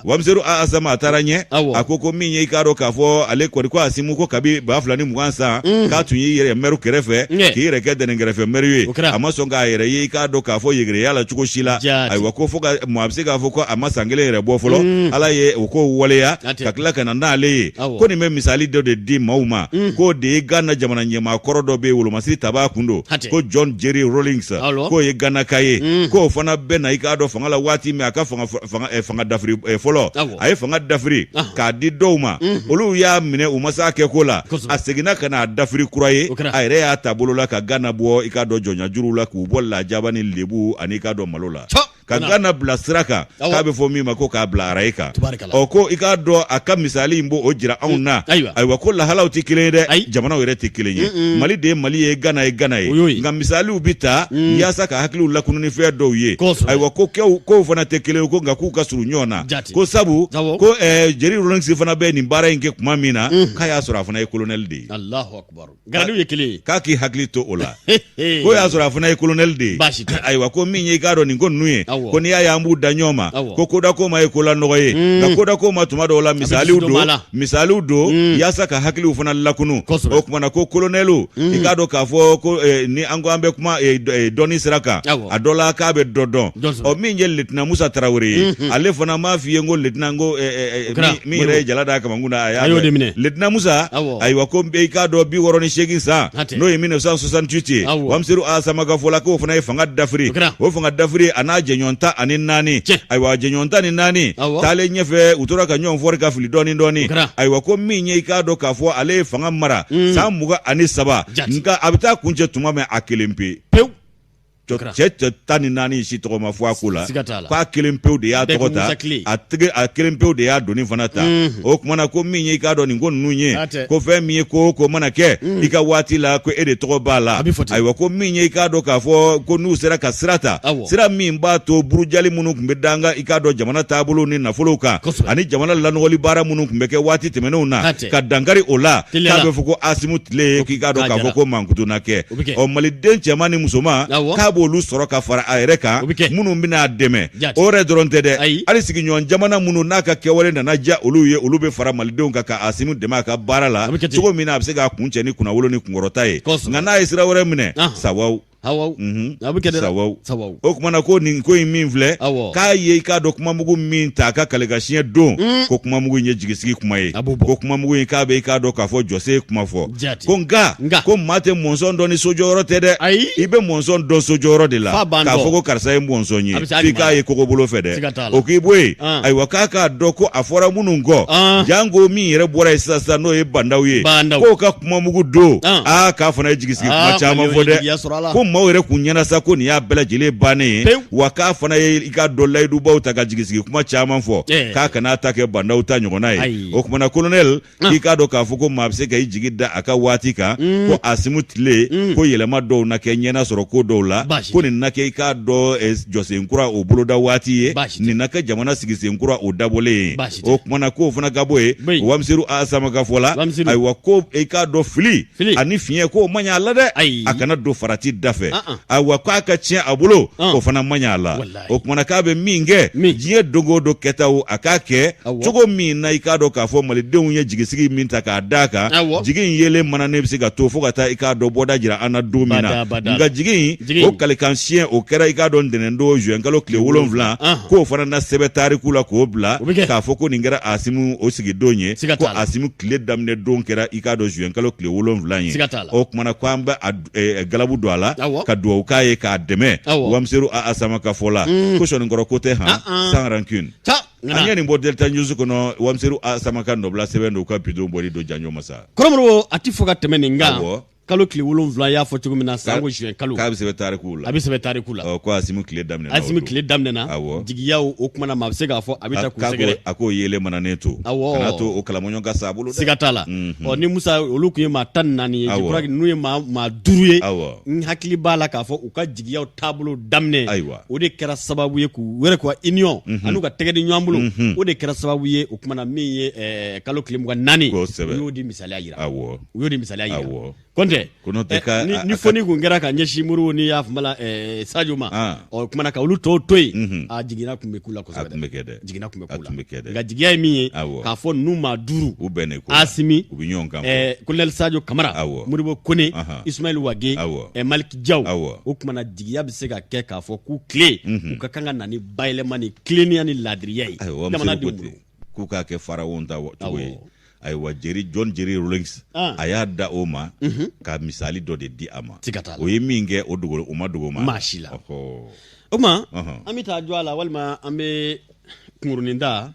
wa mzeru asama taranye akoko minye ikaro kafo ale kwa Asimu ko kabi ba fulani mwansa ka tunyi yere meru kerefe ki yere ke denengerefe meru amasonga yere ikado kafo yegre yala chuko shila ay wako foka mwabse kafo ko amasangele yere bofolo ala ye uko wole ya kakla kana na ale ko ni me misali de di mauma ko de gana jamana nyema korodo be wulu masiri tabakundo ko John Jerry Rawlings ko ye gana kaye ko fana bena ikado fangala wati me aka fanga dafri folo ay fanga dafri ka di dowma olu ya mine umasa ke kola asegina kana dafri kuraye ayre ya tabolo la ka gana bo ikado jonya juru la ku bolla jabani lebu anika do malola ka gana blasraka ka be fo mi mako ka bla raika oko ikado aka misali mbo ojira auna aywa ko la halawti kilede jamana were ti kilenye mali de mali e gana ngam misali ubita ya saka haklu la kununi fe do ye aywa ko fana te kile ko ngaku ka suru nyona ko sabu ko Jerry Rawlings fana be ni bara inge kuma mina kaya sura fana colonel de Allahu akbar gadu yekile kaki hakli to ola ko ya sura fana colonel de aywa ko minye gado ni ngonnuye ko ni ya ambu danyoma ko koda ko ma e ko la noye ga koda ko ma tuma do la misaliu do ya saka hakili fana lakunu o kuma na ko colonelu ikado ka fo ko ni ango ambe kuma doni siraka adola ka be dodon o min je lieutenant Musa Traoré ale fana ma fi ngo lieutenant ngo mi re jalada ka manguna aya lieutenant Musa aywa ko be ikado bi woroni shegin sa no 1968 wamsiru asama ga fola ko fana fanga dafri o fanga dafri ana jenyonta anin nani aywa jenyonta ni nani tale nyefe utora ka nyon for ka fili doni aywa ko minye ikado ka fo ale fanga mara sa muga ani saba nka abita kunje tuma me akelempe chet tani nani shi to ma fo akula kwa kelempe de ya tokota a kelempe de ya doni fanata o kuma na ko minye ikado ni ngon nunye ko fe minye ko mana ke ika wati la ko ede to bala aywa ko minye ikado ka fo ko nu sera ka sirata sira min ba to burujali munu kumbe danga ikado jamana tabulu ni na foloka ani jamana lanoli bara munu kumbe ke wati temeno na ka dangari ola ka be foko asimut le ikado ka foko mankutu na ke o mali den chamani musoma ka lu soro ka fara ayreka munu bina deme ore doronte de ali sigi nyon jamana munu naka kewale na naja olu be fara malidon ka asimu dema ka barala sugo mina absega kunche ni kuna wolo ni kungorotaye ngana isra wore mine sawaw hawaw abukede sawaw o kuma na ko ni ko min vle ka ye ka do kuma mugu min ta ka kalega shien don ko kuma mugu nye jigisigi kuma ye ko kuma mugu ka be ka do ka fo jose kuma fo ko nga ko mate monson do ni sojoro tede ibe monson do sojoro de la ka fo ko karsa e monson yi fi ka ye ko bolo fede o ki boy ay wakaka do ko afora munungo jango mi yere bora sasa no e bandawiye ko ka kuma mugu do ka fo na jigisigi kuma chama fo de ko mawere kunyana sa ko ni ya bela jile bane waka fana ye ika dolla du bauta ga jigisigi kuma chaman fo ka kana take banda uta nyogona ye o kuma na colonel ika do ka fuko mabse ga jigida aka watika ko asimutile ko yelema do na kenyana soro ko dola ko ni nake ika do jose nkura o boloda wati ye ni naka jamana sigise nkura o dabole o kuma na ko fana gaboe wamsiru asama ga fola ay wako ika do fili ani fiye ko manya lade akana do farati dafe awa kwa ka tia abulo o fana manyala o kuma ka be minge jiye dogo do ketawo akake chogo min na ikado ka fo mali deun ye jigisigi min ta ka daka jigin yele mana ne bisiga to fo kata ikado boda jira ana domina nga jigin o kale kan chien o kera ikado ndenendo juen kalo kle wolonvla ko fana na sebe tariku la ko bla ka fo ko ningera asimu o sigi donye ko asimu kle damne don kera ikado juen kalo kle wolonvla yin o kuma na kwamba galabu do ala ka duwa kaye ka deme wamsiru asama ka fola ko shon ngoro kote sans rancune anya ni model ta nyuzu kono wamsiru asama ka nobla sebendo ka pido mbori do janyo masa koromro atifoka temene nga kalo kile wolonvla ya fo chugumina sango juin kalo ka bisebe tarikula abisebe tarikula ko asimu kile damne na jigiya o kuma na mabsega fo abita kusegere ako yele mana neto kana to o kala monyo ga sabulu sigatala o ni Musa oluku ye ma tan nani je kura nuye ma duruye hakili bala ka fo uka jigiya tabulu damne o de kera sababu ye ku were ko union anu ka tegedi nyambulo o de kera sababu ye o kuma na mi ye kalo kile mwa nani yo di misali ayira yo di misali ayira konte ni foni kungera ka nyeshi muru ni ya fumala Sadio ma o kuma na ka ulu toyi a jigina kumekula ko sabe jigina kumekula nga jigia mi ka fo numa duru asimi Colonel Sadio Kamara Modibo Kone Ismail Wage Malik Diaw o kuma na jigia bi se ka ke ka fo ku clé ka kanga nani baile mani clé ni ani ladriye jamana di ku ka ke farawon ta tuwe ay wa John Jerry Rawlings aya da oma ka misali do de di ama o yeminge o dugo o madugo ma mashila oma amita jwala walma ambe kunguruninda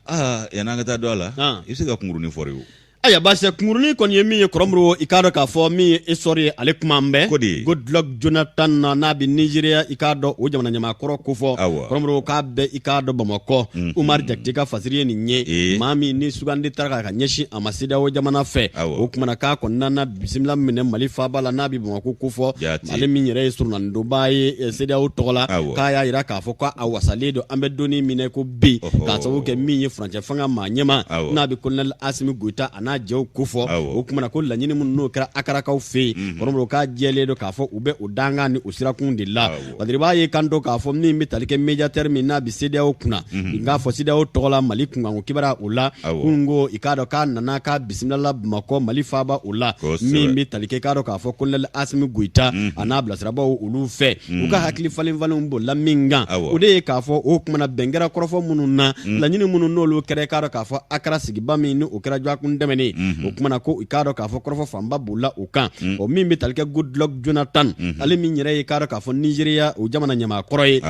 yananga ta dola isiga kunguruni foriwo aya base kunguruni kon yemi ye koromro ikado ka fo mi histoire ale kumambe good luck Jonathan na bi Nigeria ikado o jamana nyama koro kufo koromro ka be ikado Bamako Umar Jaktika fasiriye ni nye mami ni sugandi taraka ka nyeshi amasida o jamana fe o kuma ka konna bismillah mine mali fa bala na bi Bamako kufo ale mi yere surna Dubai sida o tola ka ya ira ka fo ka awasaledo ambe doni mine ko bi ka so ke mi ye franche fanga ma nyema na bi Colonel Asimi Goita ana n'a jɛw kofɔ o kumana ko laɲini minnu n'o kɛra akarakaw fɛ yen kɔrɔbɔrɔ k'a jɛlen don k'a fɔ u bɛ o danga ni o sirakun de la parce b'a ye kan to k'a fɔ min bɛ tali kɛ médiateur min n'a bɛ CEDEAO kunna k'a fɔ CEDEAO tɔgɔ la Mali kunkanko kibara o la kungo i k'a dɔn k'a nana k'a bisimilala Bamakɔ Mali faaba o la min bɛ tali kɛ k'a dɔn k'a fɔ Colonel Asimi Goïta a n'a bilasirabaaw olu fɛ u ka hakili falen b'o la min kan o de ye k'a fɔ o kumana bɛn kɛra kɔrɔfɔ minnu na laɲini minnu n'olu kɛra k'a dɔn k'a fɔ Akara sigiba min ni o kɛra Joakun Dɛmɛni o kumana ko i k'a dɔn k'a fɔ kɔrɔfɔ fanba b'o la o kan o min bɛ tali kɛ Goodluck Jonathan ale min yɛrɛ ye k'a dɔn k'a fɔ Nigeria o jamana ɲamakɔrɔ ye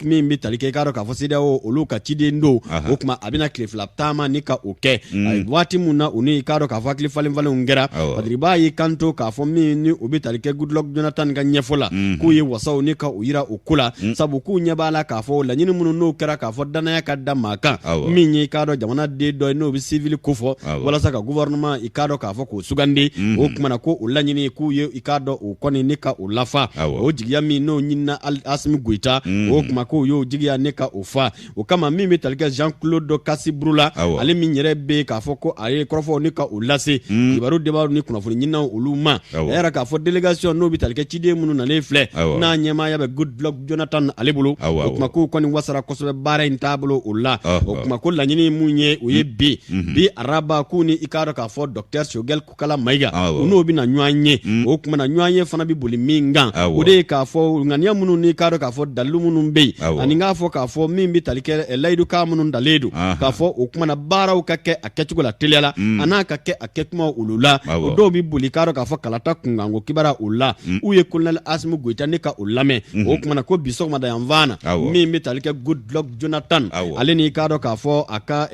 min bɛ tali kɛ k'a dɔn k'a fɔ CEDEAO olu ka ciden don o kuma a bɛna tile fila taama ni ka o kɛ waati min na u ni k'a dɔn k'a fɔ hakili falenfalenw kɛra parce b'a ye kan to k'a fɔ min ni o bɛ tali kɛ Goodluck Jonathan ka ɲɛfɔ la k'u ye wasaw ni ka u yira o ko la sabu k'u ɲɛ b'a la k'a fɔ laɲini minnu n'o kɛra k'a fɔ danaya ka da maa kan min ye k'a dɔn jamana den dɔ ye n'o bɛ civil ko fɔ walasa ka gouvernement i k'a dɔn k'a fɔ k'o sugandi o kumana ko o laɲini k'u ye i k'a dɔn o kɔni ni ka o lafa o jigiya min n'o ɲinina Asimi Goïta o kuma k'o y'o jigiya ni ka o fa o kama min bɛ tali kɛ Jean-Claude Kassiburu la ale min yɛrɛ bɛ k'a fɔ ko a ye kɔrɔfɔw ni ka o lase kibaru debaw ni kunnafoni ɲininaw olu ma a yɛrɛ k'a fɔ délégation n'o bɛ tali kɛ ciden minnu nalen filɛ n'a ɲɛmaaya bɛ Goodluck Jonathan ale bolo o kuma k'u kɔni wasara kosɛbɛ baara in taabolo o la o kuma ko laɲini mun ye o ye bi araba k'u ni i k'a dɔn k'a fɔ Dr Shogel Kukala Mayiga u n'o bɛna ɲɔgɔn ye o kumana ɲɔgɔn ye fana bɛ boli min kan o de ye k'a fɔ ŋaniya minnu ni k'a dɔn k'a fɔ dalilu minnu bɛ yen ani k'a fɔ k'a fɔ min bɛ tali kɛ layidukan minnu dalen don k'a fɔ o kumana baaraw ka kɛ a kɛcogo la teliya la a n'a ka kɛ a kɛkuma olu la o dɔw bɛ boli k'a dɔn k'a fɔ kalata kunkanko kibara o la u ye Colonel Asimi Goïta ne ka o lamɛn o kumana ko bi sɔgɔmada yan fana min bɛ tali kɛ Goodluck Jonathan ale ni k'a dɔn k'a fɔ a ka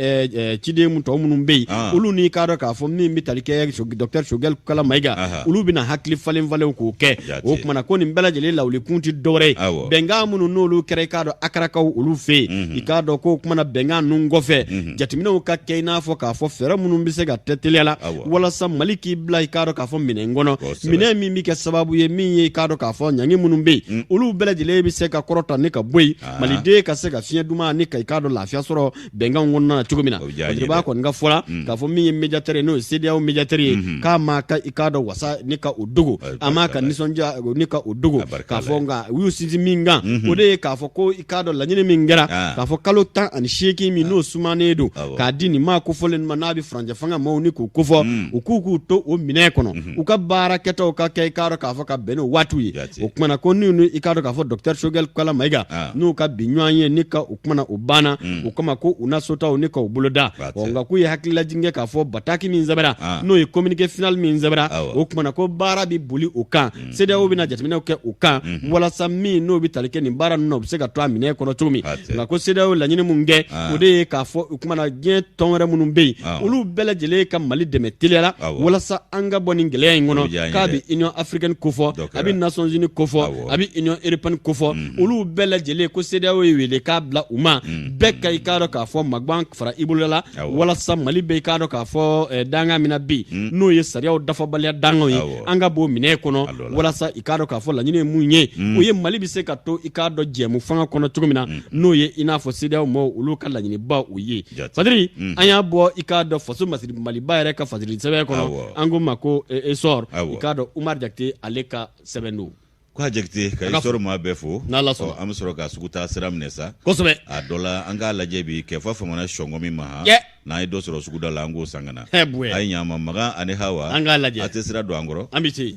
ciden mun tɔw minnu bɛ yen olu ni k'a dɔn k'a fɔ min bɛ tali kɛ Dr Shogel Kukala Mayiga olu bɛna hakili falenfalenw k'o kɛ o kumana ko nin bɛɛ lajɛlen lawulikun tɛ dɔwɛrɛ ye bɛnkan minnu n'olu kɛra i k'a dɔn akarakaw olu fɛ yen i k'a dɔn ko kumana bɛnkan ninnu kɔfɛ jateminɛw ka kɛ i n'a fɔ k'a fɔ fɛɛrɛ minnu bɛ se ka tɛ teliya la walasa Mali k'i bila i k'a dɔn k'a fɔ minɛn kɔnɔ minɛn min bɛ kɛ sababu ye min ye i k'a dɔn k'a fɔ ɲangi minnu bɛ yen olu bɛɛ lajɛlen bɛ se ka kɔrɔta ni ka bɔ yen maliden ka se ka fiɲɛ duman ni ka i k'a dɔn lafiya sɔrɔ bɛnkanw kɔnɔna na cogo min na o b'a kɔni ka fɔla k'a fɔ min ye médiateur ye n'o ye CEDEAO médiateur ye k'a ma ka i k'a dɔn wasa ni ka o dogo a ma ka nisɔndiya ni ka o dogo k'a fɔ nka u y'u sinsin min kan o de ye k'a fɔ ko i k'a dɔn laɲini min kɛra k'a fɔ kalo 18 min n'o sumanen don k'a di nin maa kofɔlen ma n'a bɛ furancɛ fanga maaw ni k'u kofɔ u k'u to o minɛn kɔnɔ u ka baara kɛtaw ka kɛ i k'a dɔn k'a fɔ ka bɛn n'o waatiw ye o kumana ko n'u i k'a dɔn k'a fɔ Dr Shogel Kukala Mayiga n'u ka bi ɲɔgɔn ye ni ka o kumana o banna o kama ko u na sotaw ni ka u boloda nka k'u ye hakililajigin kɛ k'a fɔ bataki min sɛbɛra n'o ye communiqué final min sɛbɛra o kumana ko baara bɛ boli o kan CEDEAO bɛna jateminɛw kɛ o kan walasa min n'o bɛ tali kɛ nin baara ninnu na u bɛ se ka to a minɛn kɔnɔ cogo min nka ko CEDEAO laɲini mun kɛ o de ye k'a fɔ o kumana diɲɛ tɔn wɛrɛ minnu bɛ yen olu bɛɛ lajɛlen ka Mali dɛmɛ teliya la walasa an ka bɔ nin gɛlɛya in kɔnɔ k'a bɛ Union africaine ko fɔ a bɛ Nations unies ko fɔ a bɛ Union européenne ko fɔ olu bɛɛ lajɛlen ko CEDEAO ye wele k'a bila u ma bɛɛ ka i k'a dɔn k'a fɔ magban fara i bolo la walasa Mali bɛ i k'a dɔn k'a fɔ danga min na bi n'o ye sariyaw dafabaliya dangaw ye an ka bɔ minɛn kɔnɔ walasa i k'a dɔn k'a fɔ laɲini ye mun ye o ye Mali bɛ se ka to i k'a dɔn jɛmu fanga kɔnɔ cogo min na n'o ye i n'a fɔ CEDEAO mɔgɔw olu ka laɲiniba o ye Fadiri an y'a bɔ i k'a dɔn faso masiri Maliba yɛrɛ ka fasiri sɛbɛn kɔnɔ an ko ma ko Essor i k'a dɔn Umar Jakite ale ka sɛbɛn don k'a Jakite ka Essor maa bɛɛ fo n'Ala sɔnna an bɛ sɔrɔ ka sugu taa sira minɛ sa kosɛbɛ a dɔ la an k'a lajɛ bi kɛfɔ famana sɔngɔ min ma n'an ye dɔ sɔrɔ suguda la an k'o san ka na a ye ɲama Magan ani Hawa an k'a lajɛ a tɛ sira don an kɔrɔ an bɛ se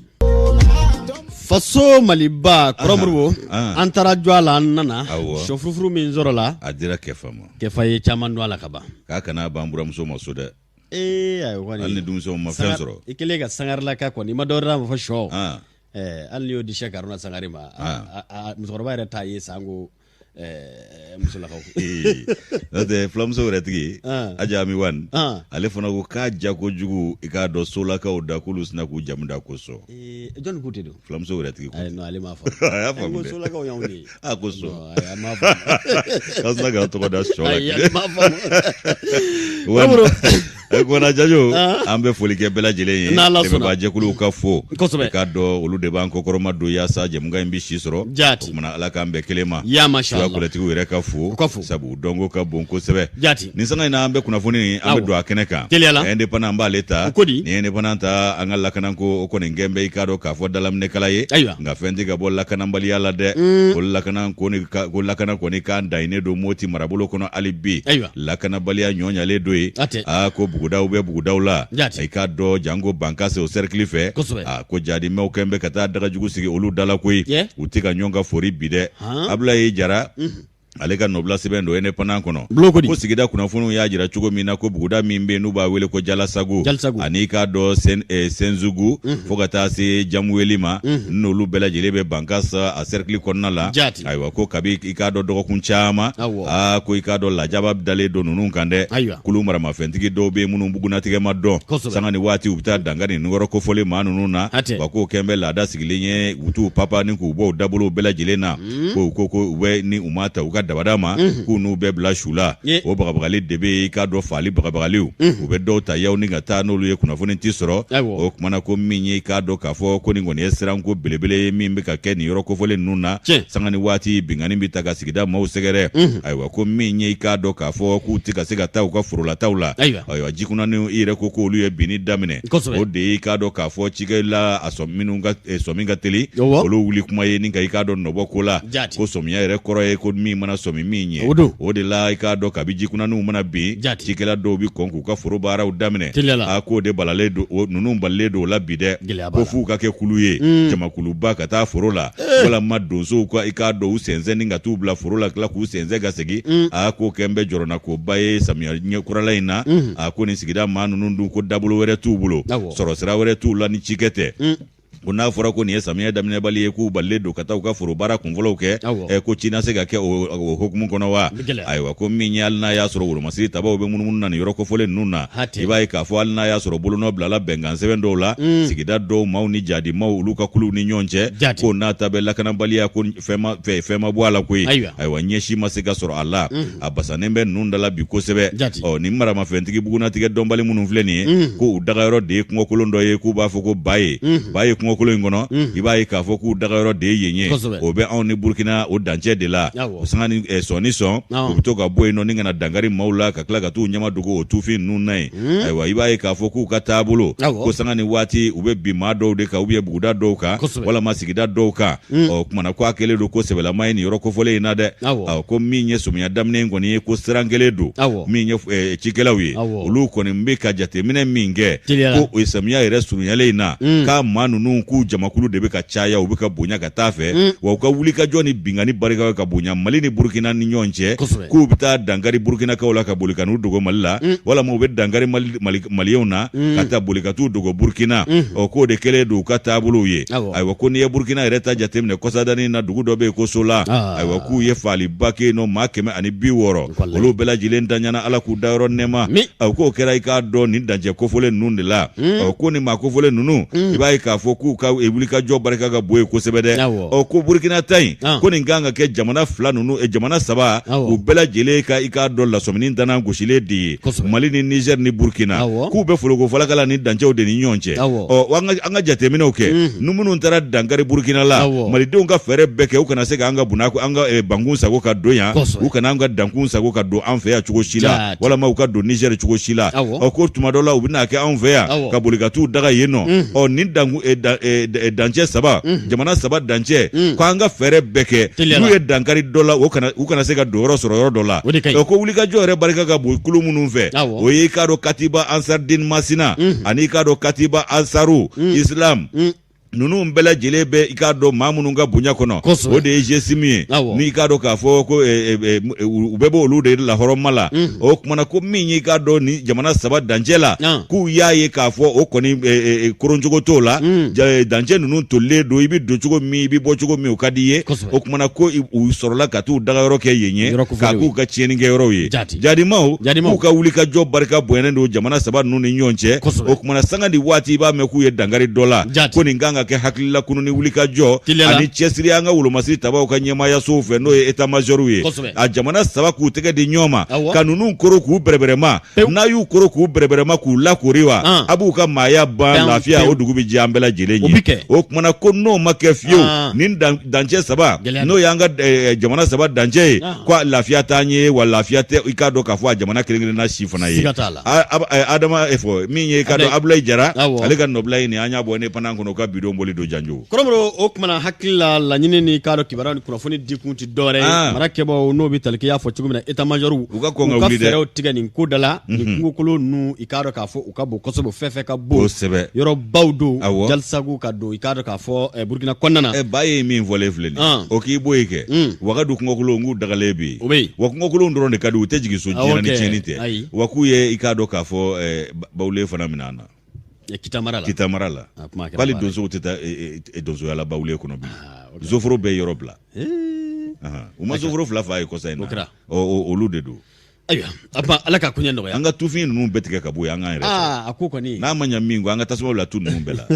faso Maliba kɔrɔburu an taara jɔ a la an nana sɔfurufuru min sɔrɔ la a dira kɛfa ma kɛfa ye caman don a la ka ban k'a kana ban buramuso ma so dɛ ayiwa hali ni denmuso ma fɛn sɔrɔ i kɛlen ka sangarila ka kɔni i ma dɔ wɛrɛ ma fɔ sɔ hali ni y'o di Sɛk Haruna Sangare ma musokɔrɔba yɛrɛ t'a ye sango musolakaw n'o tɛ fulamuso yɛrɛ tigi Aja Ami Wan ale fana ko k'a ja kojugu i k'a dɔn solakaw da k'olu sina k'u jamu da ko sɔ jɔnni ko ten don fulamuso yɛrɛ tigi ko non ale m'a fɔ a y'a faamu dɛ solakaw y'anw de ye ko sɔ a m'a faamu k'a sina k'a tɔgɔ da sɔ la ale m'a faamu ko na jajo ambe foli ke bela jele ye ba jekulu ka fo ka do olu de ban ko koroma do ya sa je mga imbi shisoro kuma ala ka ambe kelema ya mashallah ko leti were ka fo sabu dongo ka bonko sebe ni sanga ina ambe kuna foni ambe do akene ka ende pana amba leta ni ende pana ta angala kana ko ko ngembe ikado ka fo dalam ne kala ye nga fendi ga bolla kana mbali ala de bolla kana ko ni ko la kana ko ni ka ndaine do moti marabulo kono alibi la kana bali nyonya le doyi ko buguda ube buguda la ka do jango bankase o cercle fe ko jadi me o kembe kata daga jugu sigi olu dala koy utika nyonga fori bide abla yi jara alega nobla sibendo ene pana kono ko sigida kuna funu ya jira chugo mina ko buguda mimbe nuba wele ko jala sagu anika do senzugu fogata si jamwelima nolu bela jelebe bankasa a cercle konna la aywa ko kabi ikado dogo kunchama ko ikado la jabab dale do nunun kande kulu mara mafentigi do be munu buguna tige maddo sangani wati ubta dangani ngoro ko fole manununa bako kembe la da sigilenye utu papa ni ku bo dabulu bela jelena ko we ni umata dabadama kunu be bla shula o bagabagali debe ka do fali bagabagaliu u be do ta yaw ni ngata no luye kuna foni tisoro o kumana ko minye ka do ka fo ko ni ngoni esran ko belebele mimbe ka ken yoro ko fole nuna sangani wati bingani bitaga sigida mo segere aywa ko minye ka do ka fo ku tika siga taw ka furula tawla aywa jikuna ni ire ko ko luye bini damine o de ka do ka fo chigela asominunga sominga teli o lu wuli kuma ye ni ka do no bokola ko somya ire koro e ko mi mana somi minye o de la ka do kabiji kuna nu mana bi tikela do bi konku ka foro bara u damine ko de balale do nunu balle do la bide ko fu ka ke kuluye jama kuluba ka ta foro la wala madozo ko ka do usenze ninga tu bla foro la kla ku usenze ga segi ko kembe jorona ko baye samya nye kurala ina ko ni sigida manu nundu ko dabulo were tu bulo soro sira were tu la ni chikete kuna fora ko ni samia damine bali ku balle do kata ka furu bara kunvolo ke ko china se ga ke o hukumu kono wa aywa ko minyal na ya soro wuro masiri tabawo be munun na yoro ko fole nunna ibai ka fo al na ya soro bulu no blala bengan seven dola sigida do mauni jadi maw luka kulu ni nyonche ko na tabella kana bali ko fema bwala ko aywa nyeshi masega soro alla abasa nembe nunda la biko sebe o ni mara mafentigi buguna tige dombali munun fleni ko daga yoro de ko kolondo ye ku ba fo ko baye kolo ngono ibai ka fo ku daga yoro de yenye o be on ni Burkina o danje de la sangani soni son o to ga boy no ninga na dangari maula ka kla ga tu nyama dugo o tufi nunai aiwa ibai ka fo ku ka tabulo ko sangani wati ube bima do de ka ube buguda do ka wala masigida do ka o kuma na kwa kele do ko sebela mai ni yoro ko fole ina de ko minye sumya damne ngoni ko strangele do minye chikelawi olu ko ni mbeka jate mine minge ko o samya ire sunyale ina ka manu ku jamakulu de be ka chaya u be ka bonya ka tafe wa ka wuli ka joni bingani barika ka bonya mali ni Burkina ni nyonche ku bita dangari Burkina ka wala ka bolika nu dogo malila wala mo be dangari maliona kata bolika tu dogo Burkina o ko de kele do ka tabulu ye aywa ko ni Burkina ireta jatemne ko sadani na dugu do be ko sola aywa ku ye fali bake no makeme ani biworo olu bela jilen danyana ala ku dawro nema aw ko kera ka do ni danje ko fole nunde la ko ni ma ko fole nunu ibai ka fo ku ka ebulika jo barika ga boye ko sebede o ko Burkina tay ko ni nganga ke jamana fla nunu jamana saba u bela jele ka ika do la somini dana goshile di Mali ni Niger ni Burkina ku be folo ko fala kala ni danje de ni nyonche o anga jatemina oke numunu ntara dangari Burkina la Mali de nga fere beke u kana se ga anga bunako anga bangun sago ka do ya u kana anga dankun sago ka do anfe ya chugo shila wala ma u ka do Niger chugo shila o ko tuma do la u bina ke anfe ya ka bolika tu daga yeno o ni dangu danje saba jamana saba danje ko anga fere beke lu ye dankari dola u kana se ka do yoro soro yoro dola ko wuli ka jore barika ga bo kulu munun fe o ye ka do katiba ansar din masina ani ka do katiba ansaru islam nunu mbela jelebe ikado mamunu nga bunya kono o de jesimi ni ikado ka fo ko ubebo olu de la horomala o kuma ko minyi ikado ni jamana saba danjela ku yaye ka fo o koni koronjogo tola danje nunu tolle do ibi dochugo mi ibi bochugo mi okadiye o kuma ko usorola ka tu daga yoro ke yenye ka ku ka chieni nge yoro ye jadi mau ku ka wuli ka job barka boyene do jamana saba nunu nyonche o kuma sanga di wati ba me ku ye dangari dola ko ni nganga kɛ hakilila kununi wuli ka jɔ ani cɛsiri an ka wolomasiri tabaw ka ɲɛmaya sow fɛ n'o ye état major ye a jamana saba k'u tɛgɛ di ɲɔgɔn ma ka ninnu koro k'u bɛrɛbɛrɛma n'a y'u koro k'u bɛrɛbɛrɛma k'u lakori wa a b'u ka maaya ban lafiya o dugu bɛ jɛ an bɛɛ lajɛlen ye o kumana ko n'o ma kɛ fiyewu nin dancɛ saba n'o y'an ka jamana saba dancɛ ye ko lafiya t'an ye wa lafiya tɛ i k'a dɔn k'a fɔ a jamana kelen-kelenna si fana ye Adama fɔ min ye i k'a dɔn Abulayi Jara ale ka nɔbila ye nin an y'a bɔ ne pannan kɔnɔ ka bidon boli don janjo kɔrɔmɔrɔ o kumana hakili la laɲini ni k'a dɔn kibaruya ni kunnafoni di kun ti dɔwɛrɛ ye mara kɛbaaw n'o bɛ tali kɛ y'a fɔ cogo min na état major u ka kɔn ka wuli dɛ fɛɛrɛw tigɛ nin ko da la nin kungokolo ninnu i k'a dɔn k'a fɔ u ka bon kosɛbɛ fɛn ka bon kosɛbɛ yɔrɔ baw don jalisagu ka don i k'a dɔn k'a fɔ Burkina kɔnɔna na ba ye min fɔlen filɛ nin o k'i bɔ yen kɛ wagadu kungokolo n k'u dagalen bɛ yen wa kungokolo dɔrɔn de ka di u tɛ jigin so diɲɛ ni tiɲɛni tɛ wa k'u ye i k'a dɔn k'a fɔ bawule fana minɛ an na Kita mara la bali donsow tɛ taa donsoya la bawule kɔnɔ bi zoforo bɛɛ yɔrɔ bila u ma zoforo fila fa ye kɔsa in na olu de don ayiwa ala ka kuɲɛ nɔgɔya an ka tufin ninnu bɛɛ tigɛ ka bɔ an k'an yɛrɛ a ko kɔni n'a ma ɲɛ min kɔ an ka tasuma la tu ninnu bɛɛ la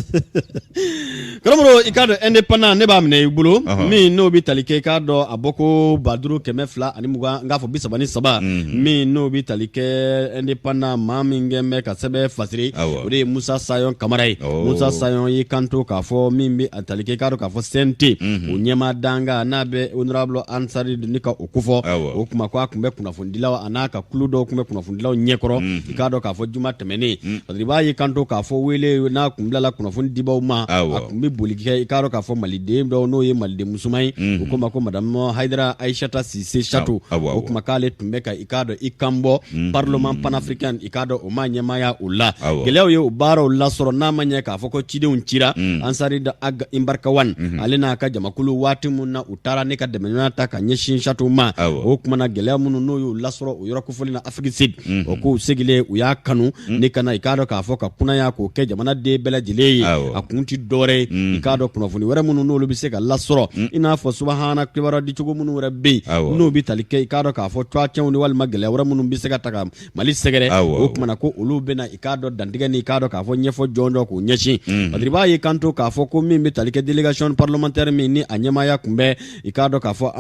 karamɔgɔ i k'a dɔn indépendant ne b'a minɛ i bolo min n'o bɛ tali kɛ i k'a dɔn a bɔ ko 52 ani 20 n k'a fɔ 33 min n'o bɛ tali kɛ indépendant maa min kɛ bɛ ka sɛbɛn fasiri o de ye Musa Sayon Kamara ye Musa Sayon y'i kanto k'a fɔ min bɛ a tali kɛ i k'a dɔn k'a fɔ CNT o ɲɛmaa danga n'a bɛ honorable Ansari ni ka o kofɔ o kuma ko a tun bɛ kunnafonidilaw n'a ka kulu dɔw tun bɛ kunnafonidilaw ɲɛkɔrɔ i k'a dɔn k'a fɔ juma tɛmɛnen parce que i b'a ye kanto k'a fɔ wele n'a kun bilala kunnafoni dibaw ma a kun bɛ boli kɛ i k'a dɔn k'a fɔ maliden dɔw n'o ye maliden musoman ye o ko ma ko madame Haidara Aïssata Cissé Chateau o kuma k'ale tun bɛ ka i k'a dɔn i kan bɔ parlement panafricain i k'a dɔn o ma ɲɛmaya o la gɛlɛyaw ye o baaraw lasɔrɔ n'a ma ɲɛ k'a fɔ ko cidenw cira Ansari da Aga Imbarkawan ale n'a ka jamakulu waati min na u taara ne ka dɛmɛɲɔgɔnya ta ka ɲɛsin Chateau ma o kuma na gɛlɛya minnu n'o y'o lasɔrɔ o yɔrɔ kofɔli na Afrique Sud o k'u segilen u y'a kanu ne kana i k'a dɔn k'a fɔ ka kunaya k'o kɛ jamana den bɛɛ lajɛlen ye a kun ti dɔwɛrɛ ye i k'a dɔn kunnafoni wɛrɛ minnu n'olu bɛ se ka lasɔrɔ i n'a fɔ subahana kibaruya di cogo minnu wɛrɛ bɛ yen n'o bɛ tali kɛ i k'a dɔn k'a fɔ tuwacɛnw ni walima gɛlɛya wɛrɛ minnu bɛ se ka ta ka Mali sɛgɛrɛ o kumana ko olu bɛ na i k'a dɔn dantigɛ ni i k'a dɔn k'a fɔ ɲɛfɔ jɔn dɔ k'o ɲɛsin parce que i b'a ye kanto k'a fɔ ko min bɛ tali kɛ délégation parlementaire min ni a ɲɛmaaya kun bɛ i k'a dɔn k'a fɔ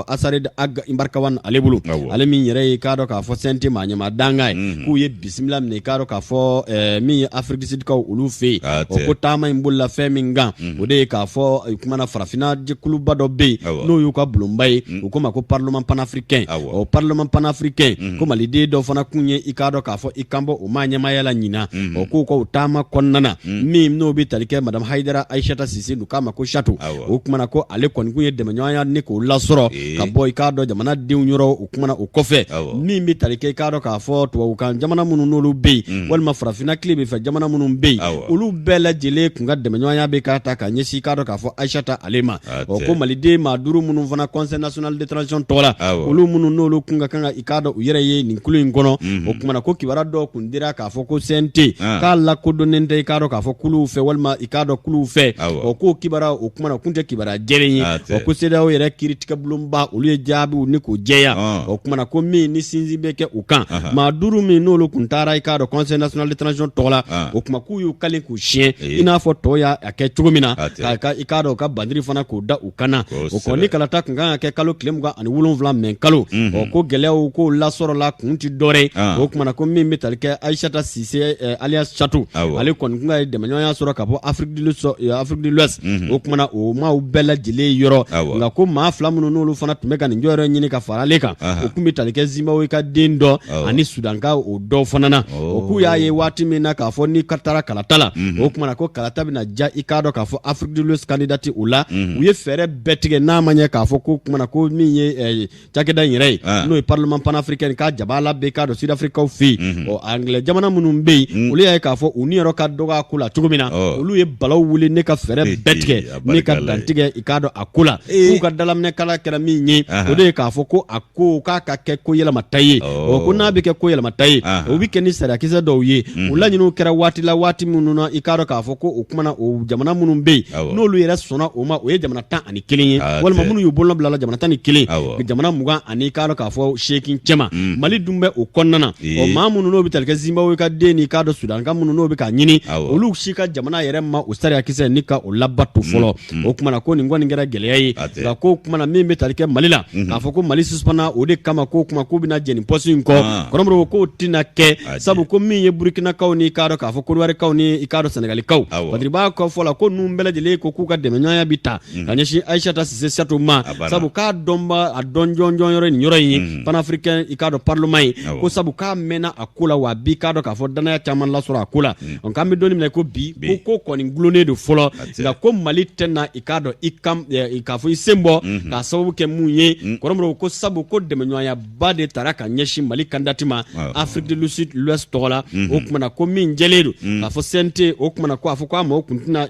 Ansari da Aga Imbarkawan ale bolo ale min yɛrɛ ye i k'a dɔn k'a fɔ CNT maa ɲɛmaa danga ye k'u ye bisimila minɛ i k'a dɔn k'a fɔ min ye Afrique du Sud kaw olu fɛ yen o ko taama in bolila fɛn min kan o de ye k'a fɔ kumana farafinna jɛkuluba dɔ bɛ yen n'o y'u ka bulonba ye u ko ma ko parlement panafricain o parlement panafricain ko maliden dɔw fana kun ye i k'a dɔn k'a fɔ i kan bɔ o maa ɲɛmaaya la ɲina o k'u ka o taama kɔnɔna na min n'o bɛ tali kɛ madame Haidara Aïssata Cissé u k'a ma ko Chateau o kumana ko ale kɔni kun ye dɛmɛɲɔgɔnya ni k'o lasɔrɔ ka bɔ i k'a dɔn jamanadenw yɔrɔ o kumana o kɔfɛ min bɛ tali kɛ i k'a dɔn k'a fɔ tubabukan jamana minnu n'olu bɛ yen walima farafinna tile bɛ fɛ jamana minnu bɛ yen olu bɛɛ lajɛlen kun ka dɛmɛɲɔgɔnya bɛ k'a ta ka ɲɛsin i k'a dɔn k'a fɔ Aïssata ale ma o ko maliden maa 5 minnu fana conseil national de transition tɔgɔ la olu minnu n'olu kun ka kan ka i k'a dɔn u yɛrɛ ye nin kulo in kɔnɔ o kumana ko kibaruya dɔw kun dira k'a fɔ ko CNT k'a lakodɔnnen tɛ i k'a dɔn k'a fɔ kuluw fɛ walima i k'a dɔn kuluw fɛ o ko kibaruya o kumana kun tɛ kibaruya jɛlen ye o ko CEDEAO yɛrɛ kiiritigɛbulonba olu ye jaabiw ni k'o jɛya o kumana ko min ni sinsin bɛ kɛ u kan maa 5 min n'olu kun taara i k'a dɔn conseil national de transition tɔgɔ la o kuma k'u y'u kalen k'u siɲɛ i n'a fɔ tɔw y'a kɛ cogo min na i k'a dɔn u ka bandiri fana k'o da u kan na o kɔni ni kalata kun kan ka kɛ kalo tile 27 mɛn kalo o ko gɛlɛyaw k'o lasɔrɔla kun ti dɔwɛrɛ o kumana ko min bɛ tali kɛ Aïssata Cissé alias Chateau ale kɔni kun ka dɛmɛɲɔgɔnya sɔrɔ ka bɔ Afrique de l'Ouest o kumana o maaw bɛɛ lajɛlen yɔrɔ nka ko maa 2 minnu n'olu fana tun bɛ ka nin jɔyɔrɔ ɲini ka fara ale kan o kun bɛ tali kɛ Zimbabwe ka den dɔ ani Sudan ka o dɔw fana na o k'u y'a ye waati min na k'a fɔ ni ka taara kalata la o kumana ko kalata bɛna ja i k'a dɔn k'a fɔ Afrique de l'Ouest candidate o la u ye fɛɛrɛ bɛɛ tigɛ n'a ma ɲɛ k'a fɔ ko kumana ko min ye cakɛda in yɛrɛ ye n'o ye parlement panafricain k'a jabala bɛ k'a dɔn Sud-Africaw fɛ yen ɔ anglais jamana minnu bɛ yen olu y'a ye k'a fɔ u ni yɔrɔ ka dɔgɔ a ko la cogo min na olu ye balaw wuli ne ka fɛɛrɛ bɛɛ tigɛ ne ka dantigɛ i k'a dɔn a ko la k'u ka dalaminɛkala kɛra min ye o de ye k'a fɔ ko a ko k'a ka kɛ ko yɛlɛmata ye ko n'a bɛ kɛ ko yɛlɛmata ye o bɛ kɛ ni sariyakisɛ dɔw ye u laɲiniw kɛra waati la waati minnu na i k'a dɔn k'a fɔ ko o kumana o jamana minnu bɛ yen n'olu yɛrɛ sɔnna o ma o ye jamana 11 ye walima minnu y'u bolo bila jamana 11 jamana 20 ani k'a dɔn k'a fɔ seekin cɛma Mali dun bɛ o kɔnɔna na maa minnu n'o bɛ tali kɛ Zimbabwe ka den ni k'a dɔn Sudan ka minnu n'o bɛ k'a ɲini olu si ka jamana yɛrɛ ma o sariya kisɛ ni ka o labato fɔlɔ o kumana ko nin kɔni kɛra gɛlɛya ye nka ko kumana min bɛ tali kɛ Mali la k'a fɔ ko Mali suspana o de kama ko kuma ko bɛna jɛni poste in kɔ kɔrɔmɔrɔ ko tɛna kɛ sabu ko min ye Burkinakaw ni k'a dɔn k'a fɔ Côte-d'Ivoirekaw ni k'a dɔn Sénégalikaw Badiriba kɔ fɔ la ko ninnu bɛɛ lajɛlen ko k'u ka dɛmɛɲɔgɔnya bi ta ka ɲɛsin Aïssata Cissé Satou ma sabu k'a dɔnba a dɔn jɔnjɔn yɔrɔ nin yɔrɔ in ye panafricain i k'a dɔn parlement ye ko sabu k'a mɛnna a ko la wa bi k'a dɔn k'a fɔ danaya caman lasɔrɔ a ko la k'an bɛ dɔnni minɛ ko bi ko kɔni gulonnen don fɔlɔ nka ko Mali tɛna i k'a dɔn k'a fɔ i sen bɔ k'a sababu kɛ mun ye kɔrɔmɔrɔ ko sabu ko dɛmɛɲɔgɔnya ba de taara ka ɲɛsin Mali kandidati ma Afrique de l'Ouest tɔgɔ la o kumana ko min jɛlen don k'a fɔ CNT o kumana ko a fɔ ko a ma o kun tɛna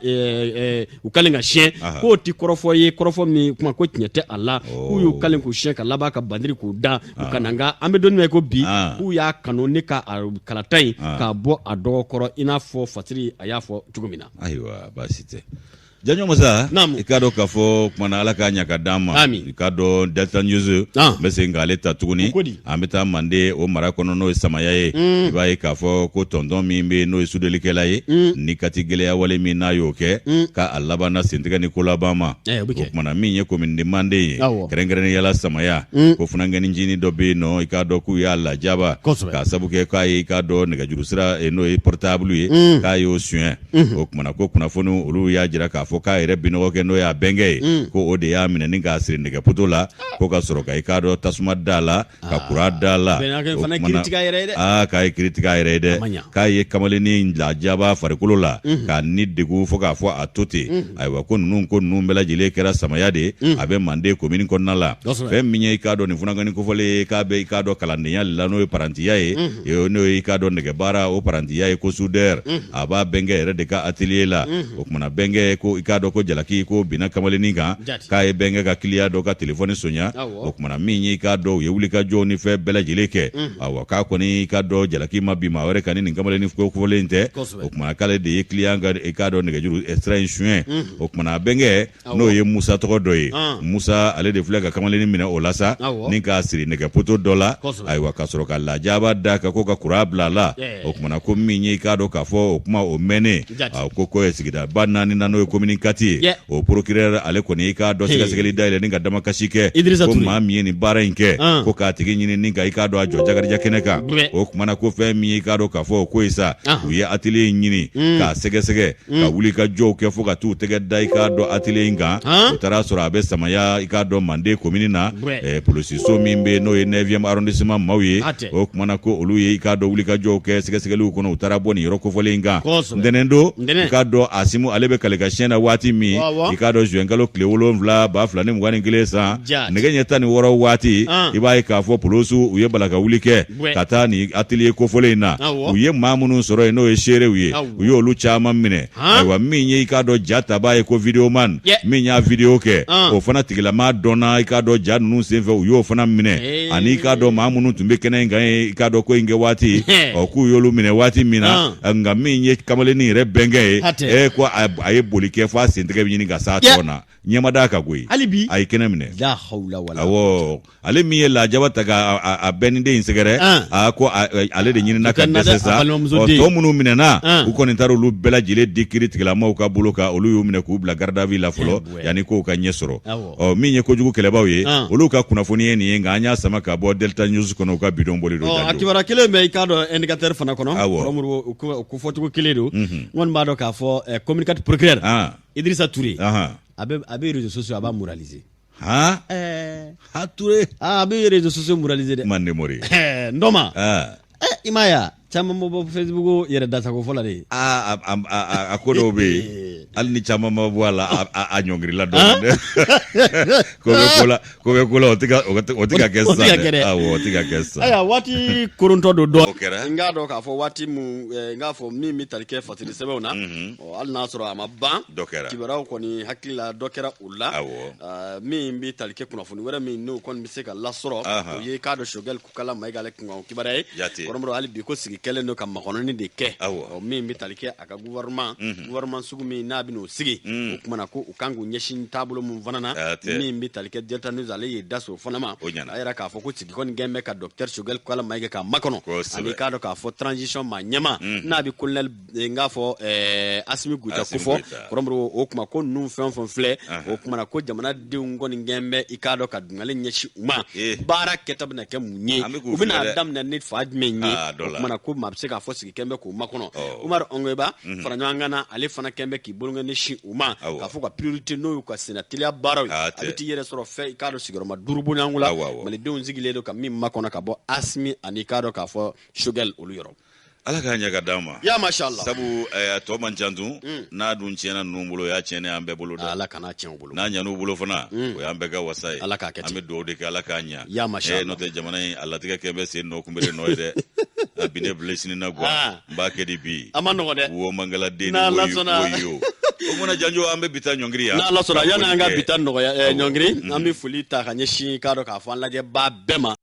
u kalen ka siɲɛ k'o ti kɔrɔfɔ ye kɔrɔfɔ min kuma ko tiɲɛ tɛ a la k'u y'u kalen k'u siɲɛ ka laban ka bandiri k'u da u kana nka an bɛ dɔnni minɛ ko bi k'u y'a kanu ne ka kalata in k'a bɔ a dɔgɔ kɔrɔ i n'a fɔ Fatiri a y'a fɔ cogo min na. Ayiwa baasi tɛ. Janjo Masa i k'a dɔn k'a fɔ kumana Ala k'a ɲa ka d'an ma i k'a dɔn Delta News n bɛ segin k'ale ta tuguni an bɛ taa Mande o mara kɔnɔ n'o ye Samaya ye i b'a ye k'a fɔ ko tɔntɔn min bɛ n'o ye sudelikɛla ye ni kati gɛlɛya wale min n'a y'o kɛ k'a labanna sentigɛ ni ko laban ma o kumana min ye commune de Mande ye kɛrɛnkɛrɛnnenya la Samaya ko funanŋɛninjini dɔ bɛ yen nɔ i k'a dɔn k'u y'a lajaba k'a sabu kɛ k'a ye i k'a dɔn nɛgɛjuru sira n'o ye portable ye k'a y'o suɲɛ o kumana ko kunnafoni olu y'a jira k'a fɔ k'a yɛrɛ binɔgɔ kɛ n'o y'a bɛnkɛ ye ko o de y'a minɛ ni k'a siri nɛgɛpoto la ko ka sɔrɔ ka i k'a dɔn tasuma da la ka kura da la k'a ye kiri tigɛ a yɛrɛ ye dɛ k'a ye kamalennin lajaba farikolo la k'a ni degun fɔ k'a fɔ a to ten ayiwa ko ninnu bɛɛ lajɛlen kɛra Samaya de a bɛ Mande commune kɔnɔna la fɛn min ye i k'a dɔn nin funanŋɛnin kofɔlen ye k'a bɛ i k'a dɔn kalandenya la n'o ye parantiya ye n'o ye i k'a dɔn nɛgɛbaara o parantiya ye ko soudeur a b'a bɛnkɛ yɛrɛ de ka atelier la o kumana bɛnkɛ ko i k'a dɔn ko jalaki ko binna kamalennin kan k'a ye bɛnkɛ ka kiliya dɔ ka telefɔni soɲa o kumana min ye i k'a dɔn u ye wulikajɔ ni fɛn bɛɛ lajɛlen kɛ awa k'a kɔni i k'a dɔn jalaki ma bin maa wɛrɛ kan ni nin kamalennin kofɔlen tɛ o kumana k'ale de ye kiliya ka i k'a dɔn nɛgɛjuru extra in suɲɛ o kumana bɛnkɛ n'o ye Musa tɔgɔ dɔ ye Musa ale de filɛ ka kamalennin minɛ o la sa ni k'a siri nɛgɛpoto dɔ la ayiwa ka sɔrɔ ka lajaba da ka ko ka kura bila la o kumana ko min ye i k'a dɔn k'a fɔ o kuma o mɛnnen ko ye sigida ba 4 na n'o ye commune 4 ye o procureur ale kɔni i k'a dɔn sɛgɛsɛgɛli dayɛlɛ ni ka damakasi kɛ ko maa min ye nin baara in kɛ ko k'a tigi ɲini ni ka i k'a dɔn a jɔ jagarija kɛnɛ kan o kumana ko fɛn min ye i k'a dɔn k'a fɔ o ko ye sa u ye atelier in ɲini k'a sɛgɛsɛgɛ ka wuli ka jɔw kɛ fo ka t'u tɛgɛ da i k'a dɔn atelier in kan u taara sɔrɔ a bɛ Samaya i k'a dɔn Mande commune na polisiso min bɛ n'o ye 9e arrondissement maaw ye o kumana ko olu ye i k'a dɔn wuli ka jɔw kɛ sɛgɛsɛgɛliw kɔnɔ u taara bɔ nin yɔrɔ kofɔlen in kan ntɛnɛn don i k'a dɔn Asimu ale bɛ kale ka siɲɛ na waati min i k'a dɔn juin kalo tile 7 2021 san nɛgɛ ɲɛ 16 waati i b'a ye k'a fɔ polosiw u ye balaka wuli kɛ ka taa ni atelier kofɔlen in na u ye maa minnu sɔrɔ yen n'o ye seerew ye u y'olu caman minɛ ayiwa min ye i k'a dɔn ja tabaa ye ko videoman min y'a video kɛ o fana tigilama dɔnna i k'a dɔn ja ninnu senfɛ u y'o fana minɛ ani i k'a dɔn maa minnu tun bɛ kɛnɛ in kan i k'a dɔn ko in kɛ waati k'u y'olu minɛ waati min na nka min ye kamalennin yɛrɛ bɛnkɛ ye ko a ye boli kɛ fɔ a sentigɛ bɛ ɲini ka s'a tɔgɔ na ɲɛmada ka koyi a ye kɛnɛ minɛ awɔ ale min ye lajaba ta ka bɛnniden in sɛgɛrɛ ko ale de ɲinina ka dɛsɛ sa tɔ minnu minɛna u kɔni taara olu bɛɛ lajɛlen di kiiri tigilamaw ka bolo kan olu y'u minɛ k'u bila garde à vue la fɔlɔ yanni k'o ka ɲɛ sɔrɔ min ye kojugu kɛlɛbaw ye olu ka kunnafoni ye nin ye nka an y'a sama ka bɔ Delta News kɔnɔ u ka bidon boli don a kibaruya kelen bɛ i k'a dɔn indicateur fana kɔnɔ ko fɔcogo kelen don n kɔni b'a dɔn k'a fɔ communicateur procureur Idrissa Touré a bɛ réseaux sociaux a b'a moraliser Touré a bɛ réseaux sociaux moraliser dɛ Mande Mori ndɔma i m'a ye caman bɔ Facebook yɛrɛ dasago fɔlɔ de a ko dɔw bɛ yen hali ni caman ma bɔ a la a ɲɔngirila dɔɔnin dɛ ko bɛ ko la o tɛ ka kɛ sa dɛ o tɛ ka kɛ sa ayiwa waati korontɔ don dɔ n k'a dɔn k'a fɔ waati mun n k'a fɔ min bɛ tali kɛ fasili sɛbɛnw na hali n'a sɔrɔ a ma ban kibaruyaw kɔni hakili la dɔ kɛra o la min bɛ tali kɛ kunnafoni wɛrɛ min n'o kɔni bɛ se ka lasɔrɔ o ye k'a dɔn Choguel Kukala Mayiga ale kunkan kibaruya ye kɔrɔmɔrɔ hali bi ko sigi kɛlen don ka makɔnɔni de kɛ min bɛ tali kɛ a ka gouvernement sugu min n'a bino sigi o kuma ko u kan k'u ɲɛsin taabolo mun fana na min bɛ tali kɛ Delta News ale ye da so fana ma a yɛrɛ k'a fɔ ko sigi kɔni gɛn bɛ ka Dr Choguel Kala Mayiga k'a makɔnɔ ani k'a dɔn k'a fɔ transition ma ɲɛma n'a bɛ colonel n k'a fɔ Asimi Goita ko fɔ kɔrɔmuru o kuma ko ninnu fɛn o fɛn filɛ o kuma ko jamanadenw kɔni gɛn bɛ i k'a dɔn ka dungale ɲɛsin u ma baara kɛta bɛna kɛ mun ye u bɛna daminɛ ni fa jumɛn ye o kuma ko maa bɛ se k'a fɔ sigi kɛn bɛ k'u makɔnɔ Umaru Ongweba fara ɲɔgɔn kan na ale fana kɛn bɛ k'i bolo ɲɛsin u ma k'a fɔ ka priorité n'o y'u ka senateliya baaraw a bɛ t'i yɛrɛ sɔrɔ fɛn i k'a dɔn sigiyɔrɔma 5 bɔɲɔgɔnko la malidenw sigilen don ka min makɔnɔ ka bɔ Asimi ani k'a dɔn k'a fɔ Choguel olu yɔrɔ Ala k'a ɲɛ ka d'an ma ya mashallah sabu a tɔ man ca dun n'a dun tiɲɛna ninnu bolo y'a tiɲɛnen an bɛɛ bolo dɛ Ala kana tiɲɛ u bolo n'a ɲɛn'u bolo fana o y'an bɛɛ ka wasa ye Ala k'a kɛ ten an bɛ dugawu de kɛ Ala k'a ɲɛ ya mashallah n'o tɛ jamana in a latigɛ kɛ bɛ sen nɔ kunbere nɔ ye dɛ a bi ne bile sini na quoi n b'a kɛ di bi a ma nɔgɔ dɛ wo mangala den ni wo o mana janjo an bɛ bi taa ɲɔngiri yan n'Ala sɔnna yanni an ka bi taa ɲɔngiri an bɛ foli ta ka ɲɛsin k'a dɔn k'a fɔ an lajɛbaa bɛɛ ma